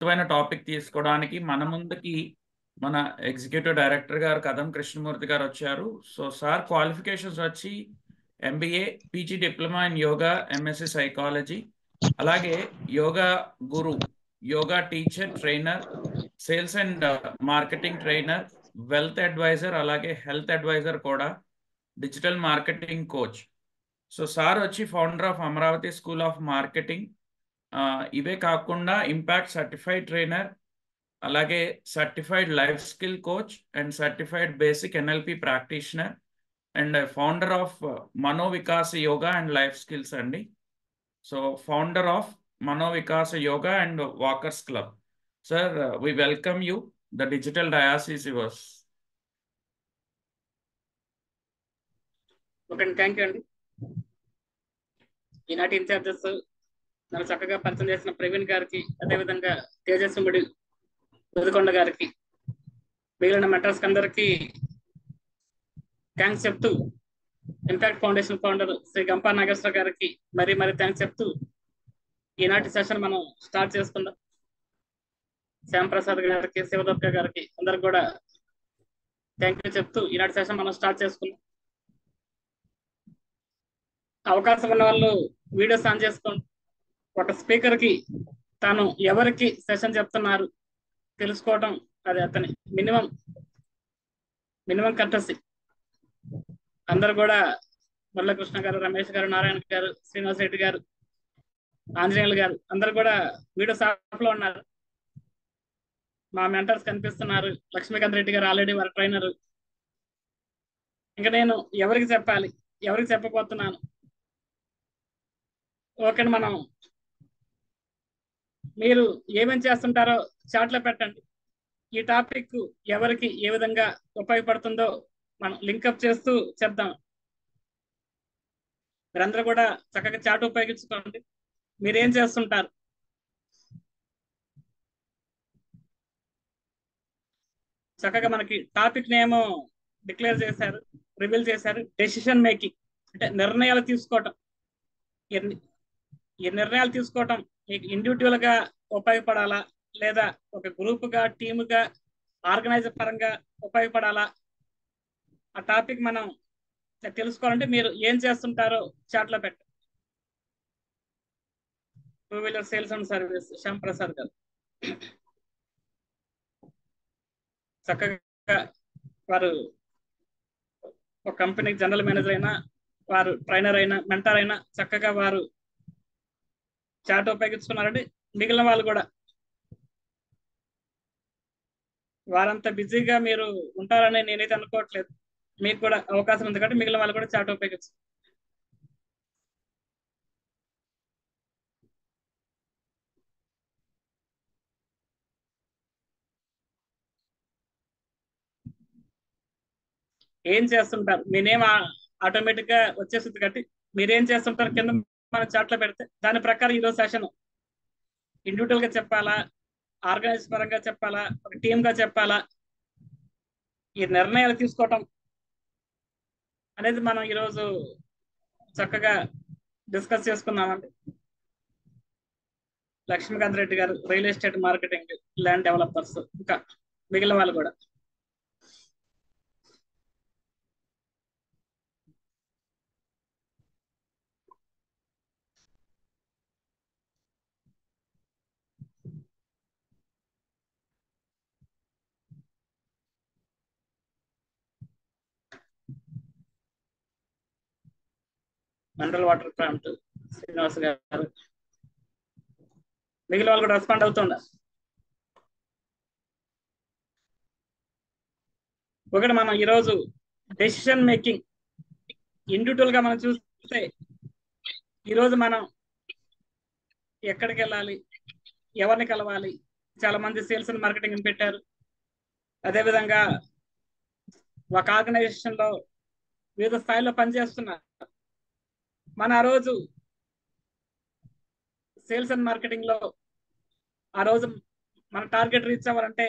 ఆసక్తిమైన topic తీసుకోవడానికి మన ముందుకి మన ఎగ్జిక్యూటివ్ డైరెక్టర్ గారు కదం కృష్ణమూర్తి గారు వచ్చారు. సో సార్ క్వాలిఫికేషన్స్ వచ్చి MBA, PG diploma in yoga, MSc psychology, అలాగే yoga guru, yoga teacher, trainer, sales and marketing trainer, wealth advisor, అలాగే హెల్త్ అడ్వైజర్ కూడా, digital marketing coach. So sir వచ్చి founder of Amaravati school of marketing. ఇవే కాకుండా impact certified trainer, అలాగే certified life skill coach and certified basic NLP practitioner and founder of Manovikasa yoga and life skills అండి. So founder of Manovikasa yoga and walkers club. Sir, we welcome you. The digital dais is yours. Okay అండి, thank you అండి. ఈనాటి in-charges నన్ను చక్కగా పరిచయం చేసిన ప్రవీణ్ గారికి, అదేవిధంగా తేజస్విముడి ఉదకొండ గారికి, మిగిలిన మెంటర్స్ అందరికీ థ్యాంక్స్ చెప్తూ, impact foundation founder Shri Gampa Nageswara గారికి మరీ థ్యాంక్స్ చెప్తూ ఈనాటి సెషన్ మనం స్టార్ట్ చేసుకుందాం. శ్యాంప్రసాద్ గారికి, శివదత్త గారికి అందరికి కూడా థ్యాంక్ యూ చెప్తూ ఈనాటి సెషన్ మనం స్టార్ట్ చేసుకుందాం. అవకాశం ఉన్న వాళ్ళు వీడియోస్ ఆన్ చేసుకోండి. ఒక స్పీకర్ కి తాను ఎవరికి సెషన్ చెప్తున్నారు తెలుసుకోవడం అది అతని మినిమం కర్టసీ. అందరు కూడా మురళీకృష్ణ గారు, రమేష్ గారు, నారాయణ గారు, శ్రీనివాస్ రెడ్డి గారు, ఆంజనేయులు గారు అందరు కూడా వీడియోస్ ఆఫ్ లో ఉన్నారు. మా మెంటర్స్ కనిపిస్తున్నారు. లక్ష్మీకాంత్ రెడ్డి గారు ఆల్రెడీ వారి ట్రైనర్. ఇంకా నేను ఎవరికి చెప్పాలి, ఎవరికి చెప్పబోతున్నాను. ఓకే, మనం మీరు ఏమేమి చేస్తుంటారో చాట్లో పెట్టండి. ఈ టాపిక్ ఎవరికి ఏ విధంగా ఉపయోగపడుతుందో మనం లింకప్ చేస్తూ చెప్దాం. మీరందరూ కూడా చక్కగా చాట్ ఉపయోగించుకోండి. మీరేం చేస్తుంటారు? చక్కగా మనకి టాపిక్ నేమ్ డిక్లేర్ చేశారు, రివీల్ చేశారు. డెసిషన్ మేకింగ్ అంటే నిర్ణయాలు తీసుకోవటం. ఈ నిర్ణయాలు తీసుకోవటం మీకు ఇండివిజువల్ గా ఉపయోగపడాలా, లేదా ఒక గ్రూప్ గా, టీమ్ గా, ఆర్గనైజర్ పరంగా ఉపయోగపడాలా? ఆ టాపిక్ మనం తెలుసుకోవాలంటే మీరు ఏం చేస్తుంటారో చాట్లో పెట్టండి. 2 wheeler sales and service Shyamprasad గారు చక్కగా వారు ఒక కంపెనీకి జనరల్ మేనేజర్ అయినా, వారు ట్రైనర్ అయినా, మెంటర్ అయినా చక్కగా వారు చాట్ ఉపయోగించుకున్నారంటే మిగిలిన వాళ్ళు కూడా వారంతా బిజీగా మీరు ఉంటారని నేనైతే అనుకోవట్లేదు. మీకు కూడా అవకాశం ఉంది కాబట్టి మిగిలిన వాళ్ళు కూడా చాట్ ఉపయోగించు. ఏం చేస్తుంటారు మీ నేమ్ ఆటోమేటిక్ గా వచ్చేస్తుంది కాబట్టి మీరేం చేస్తుంటారు కింద మన చాట్లో పెడితే దాని ప్రకారం ఈరోజు సెషన్ ఇండివిజువల్ గా చెప్పాలా, ఆర్గనైజ్ పరంగా చెప్పాలా, ఒక టీమ్ గా చెప్పాలా, ఈ నిర్ణయాలు తీసుకోవటం అనేది మనం ఈరోజు చక్కగా డిస్కస్ చేసుకుందామండి. లక్ష్మీకాంత్ రెడ్డి గారు real estate marketing, land developers, ఇంకా మిగిలిన వాళ్ళు కూడా. మినరల్ వాటర్ ప్లాంట్ శ్రీనివాస్ గారు, మిగిలిన వాళ్ళు కూడా రెస్పాండ్ అవుతున్నారు. ఒకటి మనం ఈరోజు డెసిషన్ మేకింగ్ ఇండివిజువల్ గా మనం చూస్తే ఈరోజు మనం ఎక్కడికి వెళ్ళాలి, ఎవరిని కలవాలి, చాలా మంది సేల్స్ అండ్ మార్కెటింగ్ పెట్టారు. అదేవిధంగా ఒక ఆర్గనైజేషన్ లో వివిధ స్థాయిలో పనిచేస్తున్నారు. మన ఆ రోజు సేల్స్ అండ్ మార్కెటింగ్ లో ఆ రోజు మన టార్గెట్ రీచ్ అవ్వాలంటే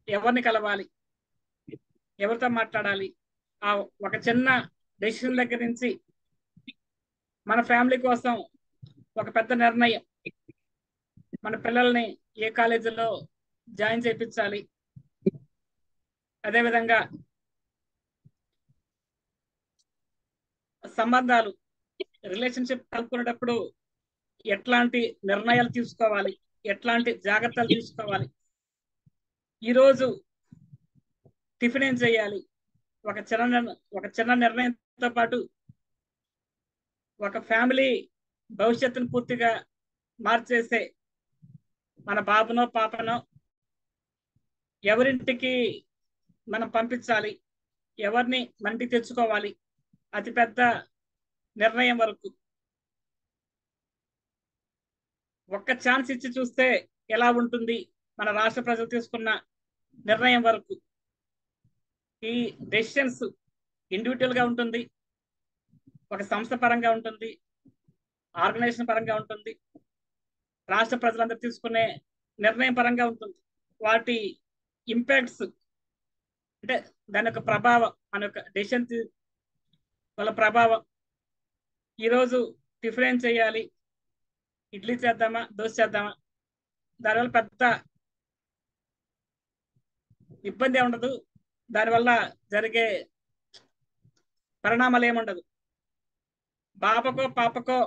ఎవరిని కలవాలి, ఎవరితో మాట్లాడాలి, ఆ ఒక చిన్న డెసిషన్ దగ్గర నుంచి మన ఫ్యామిలీ కోసం ఒక పెద్ద నిర్ణయం, మన పిల్లల్ని ఏ కాలేజీలో జాయిన్ చేయించాలి, అదేవిధంగా సంబంధాలు రిలేషన్షిప్ కలుపుకునేటప్పుడు ఎట్లాంటి నిర్ణయాలు తీసుకోవాలి, ఎట్లాంటి జాగ్రత్తలు తీసుకోవాలి, ఈరోజు టిఫిన్ ఏం చేయాలి, ఒక చిన్న నిర్ణయంతో పాటు ఒక ఫ్యామిలీ భవిష్యత్తును పూర్తిగా మార్చేసే మన బాబునో పాపనో ఎవరింటికి మనం పంపించాలి, ఎవరిని మంటికి తెచ్చుకోవాలి, అతిపెద్ద నిర్ణయం వరకు ఒక్క ఛాన్స్ ఇచ్చి చూస్తే ఎలా ఉంటుంది మన రాష్ట్ర ప్రజలు తీసుకున్న నిర్ణయం వరకు ఈ డెసిషన్స్ ఇండివిజువల్ గా ఉంటుంది, ఒక సంస్థ పరంగా ఉంటుంది, ఆర్గనైజేషన్ పరంగా ఉంటుంది, రాష్ట్ర ప్రజలందరూ తీసుకునే నిర్ణయం పరంగా ఉంటుంది. వాటి ఇంపాక్ట్స్ అంటే దాని యొక్క ప్రభావం, మన యొక్క డెసిషన్ వాళ్ళ ప్రభావం. ఈరోజు టిఫిన్ ఏం చేయాలి, ఇడ్లీ చేద్దామా దోశ చేద్దామా, దానివల్ల పెద్ద ఇబ్బంది ఉండదు, దానివల్ల జరిగే పరిణామాలు ఏముండదు. బాబకో పాపకో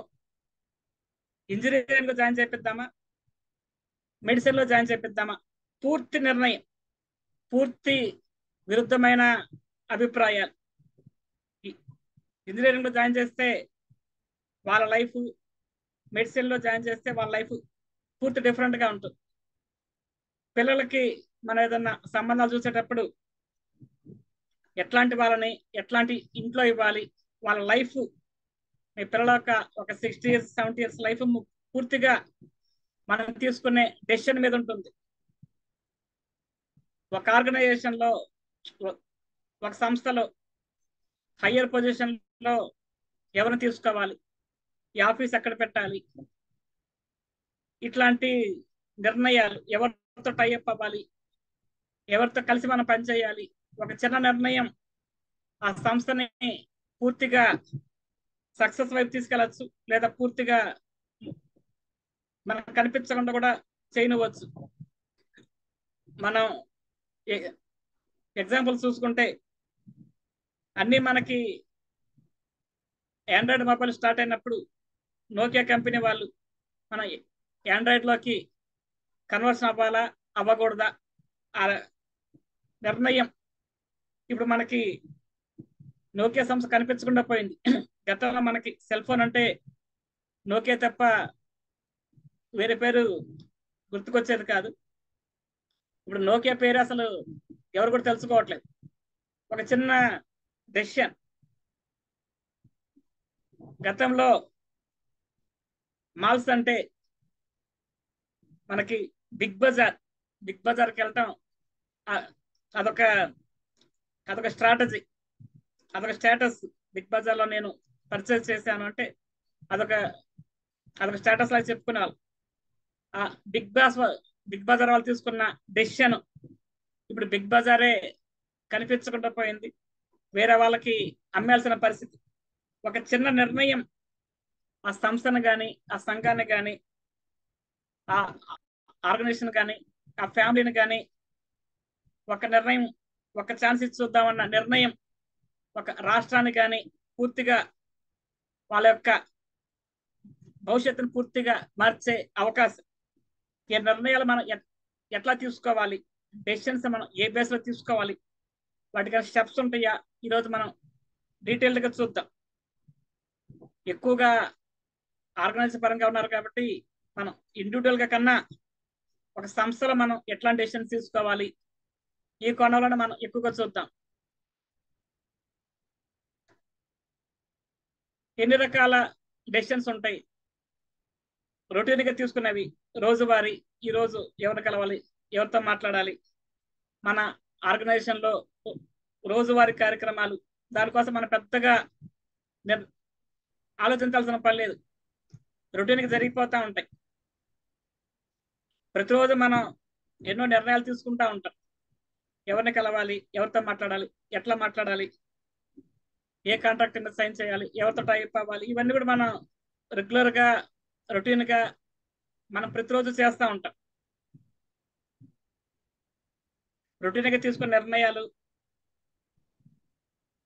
ఇంజనీరింగ్ లో జాయిన్ చేపిద్దామా, మెడిసిన్ లో జాయిన్ చేపిద్దామా, పూర్తి నిర్ణయం, పూర్తి విరుద్ధమైన అభిప్రాయాలు. ఇంజనీరింగ్ లో జాయిన్ చేస్తే వాళ్ళ లైఫ్, మెడిసిన్ లో జాయిన్ చేస్తే వాళ్ళ లైఫ్ పూర్తి డిఫరెంట్ గా ఉంటుంది. పిల్లలకి మనం ఏదన్నా సంబంధాలు చూసేటప్పుడు ఎట్లాంటి వాళ్ళని ఎట్లాంటి ఇంట్లో ఇవ్వాలి, వాళ్ళ లైఫ్, మీ పిల్లల ఒక 60 years 70 years లైఫ్ పూర్తిగా మనం తీసుకునే డెసిషన్ మీద ఉంటుంది. ఒక ఆర్గనైజేషన్ లో, ఒక సంస్థలో హయ్యర్ పొజిషన్ లో ఎవరిని తీసుకోవాలి, ఈ ఆఫీస్ ఎక్కడ పెట్టాలి, ఇట్లాంటి నిర్ణయాలు, ఎవరితో టైఅప్ అవ్వాలి, ఎవరితో కలిసి మనం పనిచేయాలి, ఒక చిన్న నిర్ణయం ఆ సంస్థని పూర్తిగా సక్సెస్ వైపు తీసుకెళ్ళచ్చు, లేదా పూర్తిగా మనకు కనిపించకుండా కూడా చేయనివ్వచ్చు. మనం ఎగ్జాంపుల్స్ చూసుకుంటే అన్ని మనకి ఆండ్రాయిడ్ మొబైల్ స్టార్ట్ అయినప్పుడు నోకియా కంపెనీ వాళ్ళు మన ఆండ్రాయిడ్ లోకి కన్వర్షన్ అవ్వాలా అవ్వకూడదా ఆ నిర్ణయం ఇప్పుడు మనకి నోకియా సంస్థ కనిపించకుండా పోయింది. గతంలో మనకి సెల్ ఫోన్ అంటే నోకియా తప్ప వేరే పేరు గుర్తుకొచ్చేది కాదు. ఇప్పుడు నోకియా పేరు అసలు ఎవరు కూడా తెలుసుకోవట్లేదు. ఒక చిన్న డెసిషన్, గతంలో మాల్స్ అంటే మనకి బిగ్ బజార్కి వెళ్ళటం అదొక స్ట్రాటజీ, అదొక స్టేటస్. బిగ్ బజార్ లో నేను పర్చేస్ చేశాను అంటే అదొక స్టేటస్ లాగా చెప్పుకునేవాళ్ళు. ఆ బిగ్ బజార్ వాళ్ళు తీసుకున్న డెసిషన్ ఇప్పుడు బిగ్ బజారే కనిపించకుండా పోయింది, వేరే వాళ్ళకి అమ్మాల్సిన పరిస్థితి. ఒక చిన్న నిర్ణయం ఆ సంస్థను కానీ, ఆ సంఘాన్ని కానీ, ఆ ఆర్గనైజేషన్ కానీ, ఆ ఫ్యామిలీని కానీ ఒక నిర్ణయం, ఒక ఛాన్స్ ఇచ్చి చూద్దామన్న నిర్ణయం ఒక రాష్ట్రాన్ని కానీ పూర్తిగా వాళ్ళ యొక్క భవిష్యత్తును పూర్తిగా మార్చే అవకాశం. ఈ నిర్ణయాలు మనం ఎట్లా తీసుకోవాలి, డెసిషన్స్ మనం ఏ బేస్ లో తీసుకోవాలి, వాటికి స్టెప్స్ ఉంటాయా, ఈరోజు మనం డీటెయిల్డ్ గా చూద్దాం. ఎక్కువగా ఆర్గనైజ్ పరంగా ఉన్నారు కాబట్టి మనం ఇండివిజువల్ గా కన్నా ఒక సంస్థలో మనం ఎట్లాంటి డెసిషన్స్ తీసుకోవాలి, ఈ కోణంలోనే మనం ఎక్కువగా చూద్దాం. ఎన్ని రకాల డెసిషన్స్ ఉంటాయి, రొటీన్ గా తీసుకునేవి, రోజువారీ, ఈ రోజు ఎవరిని కలవాలి, ఎవరితో మాట్లాడాలి, మన ఆర్గనైజేషన్ లో రోజువారీ కార్యక్రమాలు, దానికోసం మనం పెద్దగా ఆలోచించాల్సిన పని లేదు, రొటీన్ గా జరిగిపోతూ ఉంటాయి. ప్రతిరోజు మనం ఎన్నో నిర్ణయాలు తీసుకుంటా ఉంటాం. ఎవరిని కలవాలి, ఎవరితో మాట్లాడాలి, ఎట్లా మాట్లాడాలి, ఏ కాంట్రాక్ట్ మీద సైన్ చేయాలి, ఎవరితో టైప్ అవ్వాలి, ఇవన్నీ కూడా మనం రెగ్యులర్ గా రొటీన్ గా మనం ప్రతిరోజు చేస్తూ ఉంటాం. రొటీన్గా తీసుకున్న నిర్ణయాలు,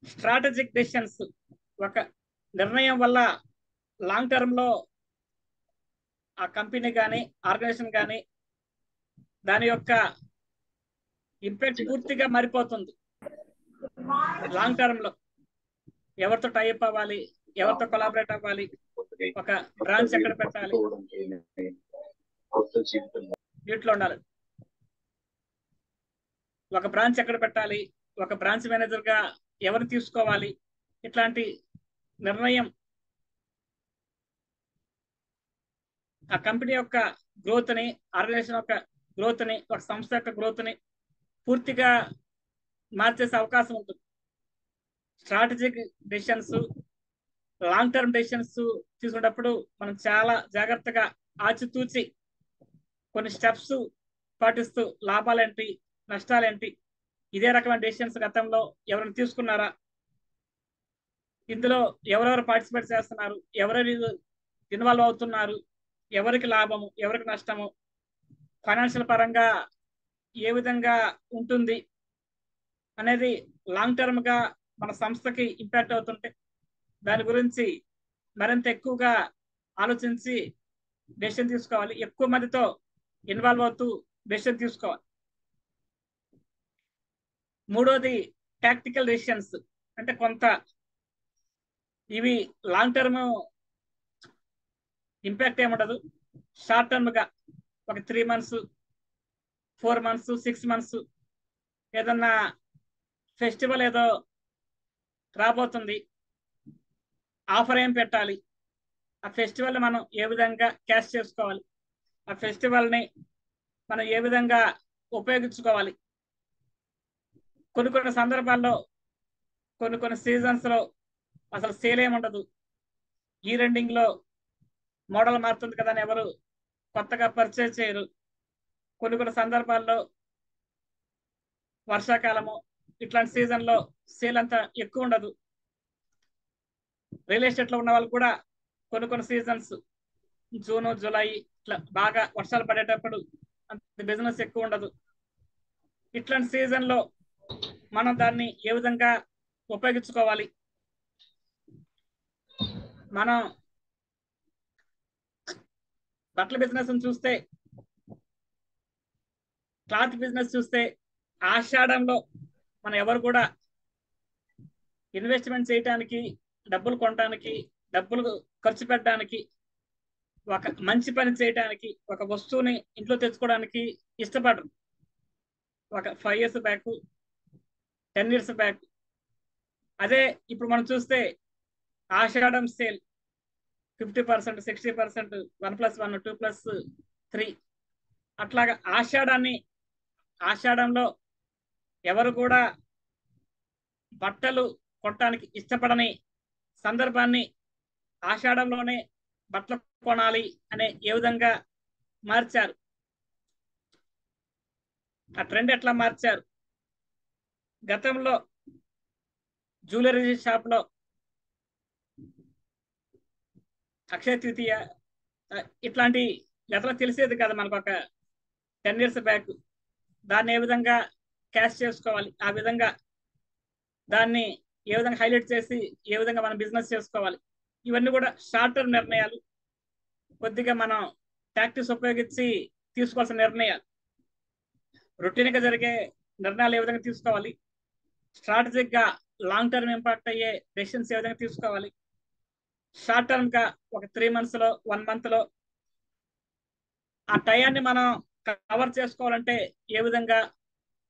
స్ట్రాటజిక్ డెసిషన్స్. ఒక నిర్ణయం వల్ల లాంగ్ టర్మ్ లో ఆ కంపెనీ కానీ ఆర్గనైజేషన్ కానీ దాని యొక్క ఇంపాక్ట్ పూర్తిగా మారిపోతుంది. లాంగ్ టర్మ్ లో ఎవరితో టైప్ అవ్వాలి, ఎవరితో కొలాబరేట్ అవ్వాలి, ఒక బ్రాంచ్ ఎక్కడ పెట్టాలి, వీటిలో ఉండాలి. ఒక బ్రాంచ్ ఎక్కడ పెట్టాలి, ఒక బ్రాంచ్ మేనేజర్ గా ఎవరు తీసుకోవాలి, ఇట్లాంటి నిర్ణయం ఆ కంపెనీ యొక్క గ్రోత్ ని, ఆర్గనైజేషన్ యొక్క గ్రోత్ ని, ఒక సంస్థ యొక్క గ్రోత్ ని పూర్తిగా మార్చేసే అవకాశం ఉంటుంది. Strategic decisions, long term decisions తీసుకునేటప్పుడు మనం చాలా జాగ్రత్తగా ఆచితూచి కొన్ని స్టెప్స్ పాటిస్తూ లాభాలేంటి, నష్టాలేంటి, ఇదే రకమైన డెసిషన్స్ గతంలో ఎవరైనా తీసుకున్నారా, ఇందులో ఎవరెవరు పార్టిసిపేట్ చేస్తున్నారు, ఎవరెవరు ఇన్వాల్వ్ అవుతున్నారు, ఎవరికి లాభము, ఎవరికి నష్టము, ఫైనాన్షియల్ పరంగా ఏ విధంగా ఉంటుంది అనేది లాంగ్ టర్మ్ గా మన సంస్థకి ఇంపాక్ట్ అవుతుంటే దాని గురించి మరింత ఎక్కువగా ఆలోచించి డెసిషన్ తీసుకోవాలి. ఎక్కువ మందితో ఇన్వాల్వ్ అవుతూ డెసిషన్ తీసుకోవాలి. మూడోది టాక్టికల్ డెసిషన్స్. అంటే కొంత ఇవి లాంగ్ టర్మ్ ఇంపాక్ట్ ఏముండదు, షార్ట్ టర్మ్ గా ఒక 3 months 4 months 6 months ఏదన్నా ఫెస్టివల్ ఏదో రాబోతుంది, ఆఫర్ ఏం పెట్టాలి, ఆ ఫెస్టివల్ మనం ఏ విధంగా క్యాష్ చేసుకోవాలి, ఆ ఫెస్టివల్ ని మనం ఏ విధంగా ఉపయోగించుకోవాలి. కొన్ని సందర్భాల్లో కొన్ని సీజన్స్ లో అసలు సేల్ ఏముండదు, ఇయర్ ఎండింగ్ లో మోడల్ మారుతుంది కదా అని ఎవరు కొత్తగా పర్చేజ్ చేయరు. కొన్ని సందర్భాల్లో వర్షాకాలము ఇట్లాంటి సీజన్ లో సేల్ అంతా ఎక్కువ ఉండదు. రియల్ ఎస్టేట్ లో ఉన్న వాళ్ళు కూడా కొన్ని సీజన్స్ జూన్ జూలై ఇట్లా బాగా వర్షాలు పడేటప్పుడు అంత బిజినెస్ ఎక్కువ ఉండదు. ఇట్లాంటి సీజన్ లో మనం దాన్ని ఏ విధంగా ఉపయోగించుకోవాలి. మనం బట్టల బిజినెస్ చూస్తే, క్లాత్ బిజినెస్ చూస్తే ఆషాఢంలో మనం ఎవరు కూడా ఇన్వెస్ట్మెంట్ చేయడానికి, డబ్బులు కొనడానికి, డబ్బులు ఖర్చు పెట్టడానికి, ఒక మంచి పని చేయడానికి, ఒక వస్తువుని ఇంట్లో తెచ్చుకోవడానికి ఇష్టపడరు. ఒక 5 years బ్యాక్, 10 years బ్యాక్. అదే ఇప్పుడు మనం చూస్తే ఆషాఢం సేల్ 50%, 60%, 1+1, 2+3 అట్లాగా ఆషాఢంలో ఎవరు కూడా బట్టలు కొనడానికి ఇష్టపడని సందర్భాన్ని ఆషాఢంలోనే బట్టలు కొనాలి అనే ఏ విధంగా మార్చారు, ఆ ట్రెండ్ ఎట్లా మార్చారు. గతంలో జ్యువెలరీ షాప్ లో అక్షయ తృతీయ ఇట్లాంటి ఎట్లా తెలిసేది కదా మనకు ఒక 10 years బ్యాక్. దాన్ని ఏ విధంగా క్యాష్ చేసుకోవాలి, ఆ విధంగా దాన్ని ఏ విధంగా హైలైట్ చేసి ఏ విధంగా మనం బిజినెస్ చేసుకోవాలి, ఇవన్నీ కూడా షార్ట్ టర్మ్ నిర్ణయాలు. కొద్దిగా మనం టాక్టిక్స్ ఉపయోగించి తీసుకోవాల్సిన నిర్ణయాలు. రొటీన్ గా జరిగే నిర్ణయాలు ఏ విధంగా తీసుకోవాలి, స్ట్రాటజిక్ గా లాంగ్ టర్మ్ ఇంపాక్ట్ అయ్యే డెసిషన్స్ ఏ విధంగా తీసుకోవాలి, షార్ట్ టర్మ్ గా ఒక 3 months లో 1 month లో ఆ టయాన్ని మనం కవర్ చేసుకోవాలంటే ఏ విధంగా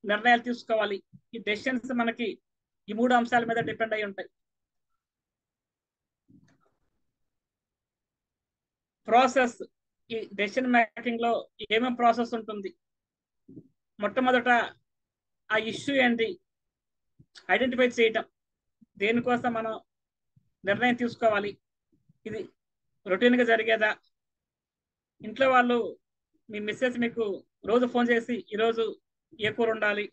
నిర్ణయాలు తీసుకోవాలి. ఈ డెసిషన్స్ మనకి ఈ 3 అంశాల మీద డిపెండ్ అయి ఉంటాయి. ప్రాసెస్, ఈ డెసిషన్ మేకింగ్ లో ఏమేమి ప్రాసెస్ ఉంటుంది. మొట్టమొదట ఆ ఇష్యూ ఏంటి ఐడెంటిఫై చేయటం, దేనికోసం మనం నిర్ణయం తీసుకోవాలి, ఇది రొటీన్ గా జరిగేదా, ఇంట్లో వాళ్ళు మీ మిస్సెస్ మీకు రోజు ఫోన్ చేసి ఈరోజు ఏ కూర ఉండాలి,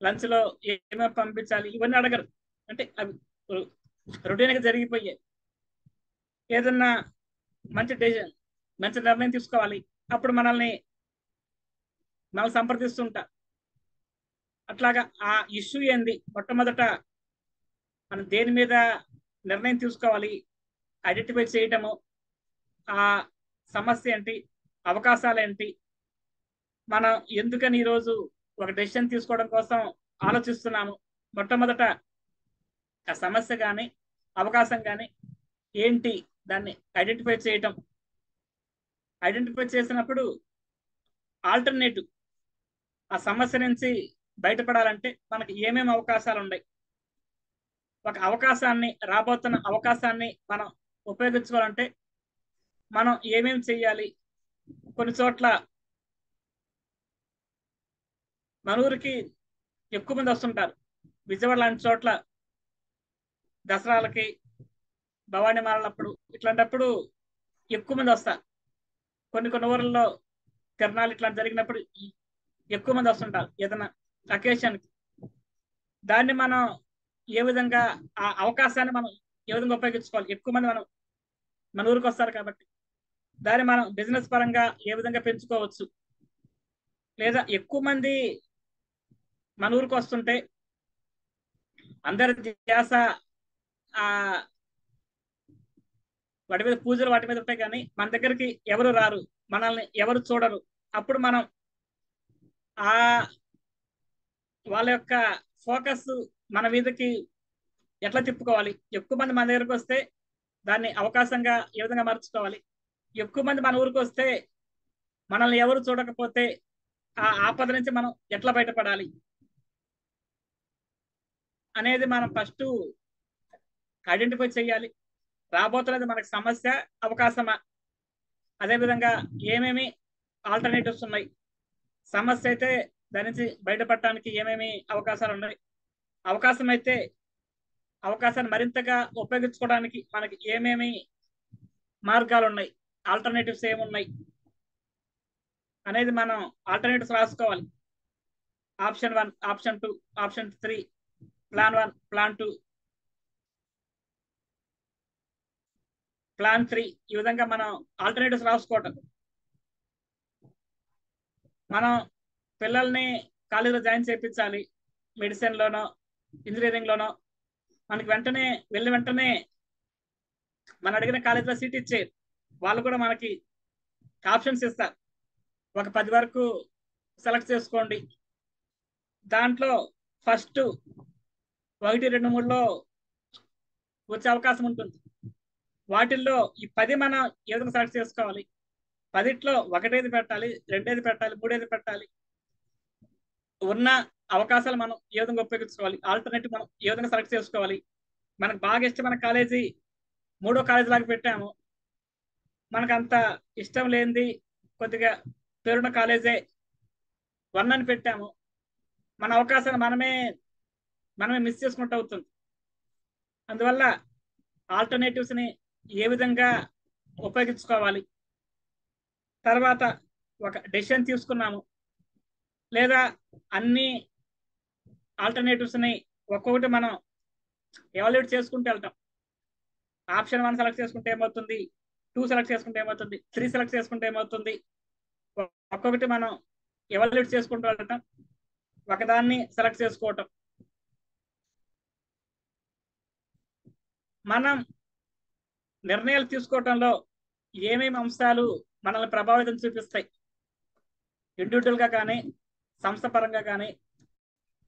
లంచ్ లో ఏమేమి పంపించాలి, ఇవన్నీ అడగరు. అంటే అవి రొటీన్ గా జరిగిపోయాయి. ఏదన్నా మంచి నిర్ణయం తీసుకోవాలి, అప్పుడు మనల్ని సంప్రదిస్తుంటా. అట్లాగా ఆ ఇష్యూ ఏంది, మొట్టమొదట మనం దేని మీద నిర్ణయం తీసుకోవాలి, ఐడెంటిఫై చేయటము, ఆ సమస్య ఏంటి, అవకాశాలు ఏంటి, మనం ఎందుకని ఈరోజు ఒక డెసిషన్ తీసుకోవడం కోసం ఆలోచిస్తున్నాము, మొట్టమొదట ఆ సమస్య కానీ అవకాశం కానీ ఏంటి, దాన్ని ఐడెంటిఫై చేయటం. ఐడెంటిఫై చేసినప్పుడు ఆల్టర్నేటివ్, ఆ సమస్య నుంచి బయటపడాలంటే మనకి ఏమేమి అవకాశాలు ఉన్నాయి, ఒక అవకాశాన్ని, రాబోతున్న అవకాశాన్ని మనం ఉపయోగించుకోవాలంటే మనం ఏమేమి చెయ్యాలి. కొన్ని చోట్ల మన ఊరికి ఎక్కువ మంది వస్తుంటారు. విజయవాడ లాంటి చోట్ల దసరాలకి, భవానీ మాలప్పుడు, ఇట్లాంటప్పుడు ఎక్కువ మంది వస్తారు. కొన్ని కొన్ని ఊర్లలో తిరణాలు ఇట్లా జరిగినప్పుడు ఎక్కువ మంది వస్తుంటారు ఏదైనా అకేషన్కి. దాన్ని మనం ఏ విధంగా, ఆ అవకాశాన్ని మనం ఏ విధంగా ఉపయోగించుకోవాలి. ఎక్కువ మంది మన ఊరికి వస్తారు కాబట్టి దాన్ని మనం బిజినెస్ పరంగా ఏ విధంగా పెంచుకోవచ్చు, లేదా ఎక్కువ మంది మన ఊరికి వస్తుంటే అందరి ధ్యాస ఆ వాటి మీద, పూజలు వాటి మీద ఉంటాయి, కానీ మన దగ్గరికి ఎవరు రారు, మనల్ని ఎవరు చూడరు. అప్పుడు మనం ఆ వాళ్ళ యొక్క ఫోకస్ మన మీదకి ఎట్లా తిప్పుకోవాలి. ఎక్కువ మంది మన దగ్గరకు వస్తే దాన్ని అవకాశంగా ఏ విధంగా మార్చుకోవాలి. ఎక్కువ మంది మన ఊరికి వస్తే మనల్ని ఎవరు చూడకపోతే ఆ ఆపద నుంచి మనం ఎట్లా బయటపడాలి అనేది మనం ఫస్ట్ ఐడెంటిఫై చేయాలి. రాబోతున్నది మనకి సమస్య, అవకాశమా, అదేవిధంగా ఏమేమి ఆల్టర్నేటివ్స్ ఉన్నాయి, సమస్య అయితే దాని నుంచి బయటపడటానికి ఏమేమి అవకాశాలు ఉన్నాయి, అవకాశం అయితే అవకాశాన్ని మరింతగా ఉపయోగించుకోవడానికి మనకి ఏమేమి మార్గాలు ఉన్నాయి, ఆల్టర్నేటివ్స్ ఏమున్నాయి అనేది మనం ఆల్టర్నేటివ్స్ రాసుకోవాలి. Option 1, option 2, option 3, plan 1, plan 2, plan 3, ఈ విధంగా మనం ఆల్టర్నేటివ్స్ రాసుకోవటం. మనం పిల్లల్ని కాలేజీలో జాయిన్ చేయించాలి, మెడిసిన్ లోనో ఇంజనీరింగ్ లోనో, మనకి వెంటనే మనం అడిగిన కాలేజీలో సీట్ ఇచ్చేది. వాళ్ళు కూడా మనకి ఆప్షన్స్ ఇస్తారు. ఒక 10 వరకు సెలెక్ట్ చేసుకోండి, దాంట్లో ఫస్ట్ 1, 2, 3లో వచ్చే అవకాశం ఉంటుంది. వాటిల్లో ఈ 10 మనం ఏ విధంగా సెలెక్ట్ చేసుకోవాలి, 10లో 1 పెట్టాలి, 2 పెట్టాలి, 3 పెట్టాలి. ఉన్న అవకాశాలు మనం ఏ విధంగా ఉపయోగించుకోవాలి, ఆల్టర్నేటివ్ మనం ఏ విధంగా సెలెక్ట్ చేసుకోవాలి. మనకు బాగా ఇష్టమైన కాలేజీ 3వ కాలేజీ లాగా పెట్టాము, మనకు అంత ఇష్టం లేనిది కొద్దిగా పేరున్న కాలేజే 1 అని పెట్టాము, మన అవకాశాన్ని మనమే మిస్ చేసుకుంటూ అవుతుంది. అందువల్ల ఆల్టర్నేటివ్స్ ని ఏ విధంగా ఉపయోగించుకోవాలి. తర్వాత ఒక డెసిషన్ తీసుకున్నాము, లేదా అన్ని ఆల్టర్నేటివ్స్ ని ఒక్కొక్కటి మనం ఎవాల్యుయేట్ చేసుకుంటూ వెళ్తాం. ఆప్షన్ 1 సెలెక్ట్ చేసుకుంటే ఏమవుతుంది, 2 సెలెక్ట్ చేసుకుంటే ఏమవుతుంది, 3 సెలెక్ట్ చేసుకుంటే ఏమవుతుంది, ఒక్కొక్కటి మనం ఎవాల్యుయేట్ చేసుకుంటూ వెళ్ళటం, ఒకదాన్ని సెలెక్ట్ చేసుకోవటం. మనం నిర్ణయాలు తీసుకోవటంలో ఏమేమి అంశాలు మనల్ని ప్రభావితం చూపిస్తాయి, ఇండివిజువల్ గా కానీ, సంస్థ పరంగా కానీ,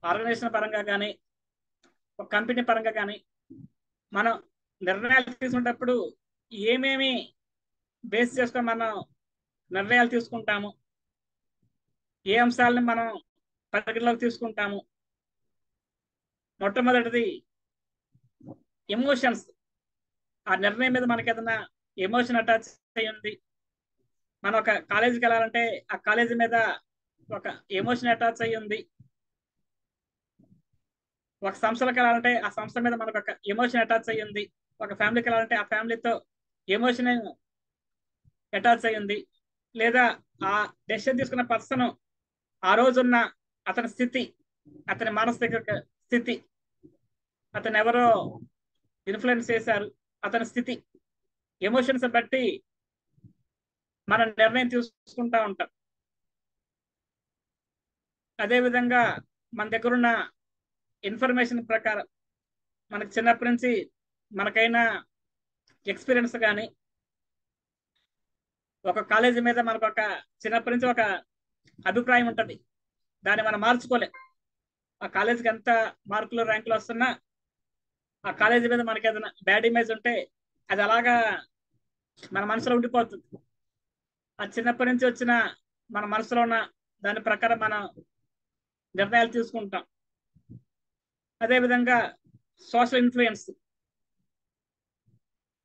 ఆర్గనైజేషన్ పరంగా కానీ, ఒక కంపెనీ పరంగా కానీ, మనం నిర్ణయాలు తీసుకునేటప్పుడు ఏమేమి బేస్ చేసుకొని మనం నిర్ణయాలు తీసుకుంటాము, ఏ అంశాలను మనం పరిగణలోకి తీసుకుంటాము. మొట్టమొదటిది ఎమోషన్స్. ఆ నిర్ణయం మీద మనకి ఏదైనా ఎమోషన్ అటాచ్ అయ్యింది, మనం ఒక కాలేజీకి వెళ్ళాలంటే ఆ కాలేజీ మీద ఒక ఎమోషన్ అటాచ్ అయ్యి ఉంది, ఒక సంస్థలకు వెళ్ళాలంటే ఆ సంస్థ మీద మనకు ఒక ఎమోషన్ అటాచ్ అయ్యి ఉంది, ఒక ఫ్యామిలీకి వెళ్ళాలంటే ఆ ఫ్యామిలీతో ఎమోషన్ అటాచ్ అయ్యి ఉంది, లేదా ఆ డెసిషన్ తీసుకున్న పర్సన్ ఆ రోజున్న అతని స్థితి, అతని మానసిక స్థితి, అతను ఎవరో ఇన్ఫ్లుయెన్స్ చేశారు, అతని స్థితి, ఎమోషన్స్ బట్టి మనం నిర్ణయం తీసుకుంటా ఉంటాం. అదేవిధంగా మన దగ్గర ఉన్న ఇన్ఫర్మేషన్ ప్రకారం మనకి చిన్నప్పటి నుంచి మనకైనా ఎక్స్పీరియన్స్ కానీ ఒక కాలేజీ మీద మనకు ఒక చిన్నప్పటి నుంచి ఒక అభిప్రాయం ఉంటుంది. దాన్ని మనం మార్చుకోలేం. ఆ కాలేజీకి ఎంత మార్కులు ర్యాంకులు వస్తున్నా ఆ కాలేజీ మీద మనకి ఏదైనా బ్యాడ్ ఇమేజ్ ఉంటే అది అలాగా మన మనసులో ఉండిపోతుంది. ఆ చిన్నప్పటి నుంచి వచ్చిన మన మనసులో ఉన్న దాని ప్రకారం మనం నిర్ణయాలు తీసుకుంటాం. అదేవిధంగా సోషల్ ఇన్ఫ్లుయెన్స్.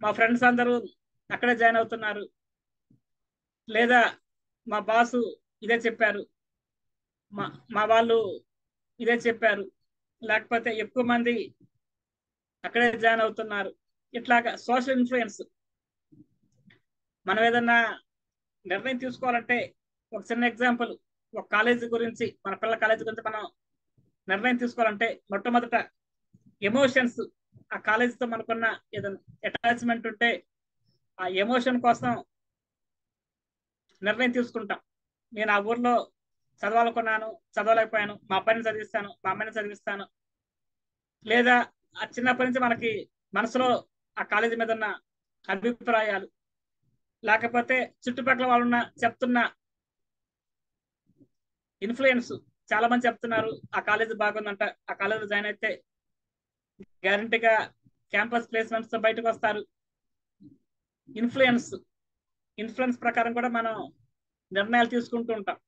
మా ఫ్రెండ్స్ అందరూ అక్కడే జాయిన్ అవుతున్నారు, లేదా మా బాసు ఇదే చెప్పారు, మా వాళ్ళు ఇదే చెప్పారు, లేకపోతే ఎక్కువ మంది అక్కడే జాయిన్ అవుతున్నారు. ఇట్లాగా సోషల్ ఇన్ఫ్లుయెన్స్. మనం ఏదన్నా నిర్ణయం తీసుకోవాలంటే ఒక చిన్న ఎగ్జాంపుల్, ఒక కాలేజీ గురించి, మన పిల్లల కాలేజీ గురించి మనం నిర్ణయం తీసుకోవాలంటే మొట్టమొదట ఎమోషన్స్. ఆ కాలేజీతో మనకున్న ఏదైనా అటాచ్మెంట్ ఉంటే ఆ ఎమోషన్ కోసం నిర్ణయం తీసుకుంటాం. నేను ఆ ఊర్లో చదవాలనుకున్నాను, చదవలేకపోయాను, మా అబ్బాయిని చదివిస్తాను, మా అమ్మాయిని చదివిస్తాను. లేదా ఆ చిన్నప్పటి నుంచి మనకి మనసులో ఆ కాలేజీ మీద ఉన్న అభిప్రాయాలు, లేకపోతే చుట్టుపక్కల వాళ్ళున్న చెప్తున్న ఇన్ఫ్లుయెన్స్. చాలా మంది చెప్తున్నారు ఆ కాలేజీ బాగుందంట, ఆ కాలేజీలో జాయిన్ అయితే గ్యారంటీగా క్యాంపస్ ప్లేస్మెంట్స్ తో బయటకు వస్తారు. ఇన్ఫ్లుయెన్స్ ప్రకారం కూడా మనం నిర్ణయాలు తీసుకుంటూ ఉంటాం.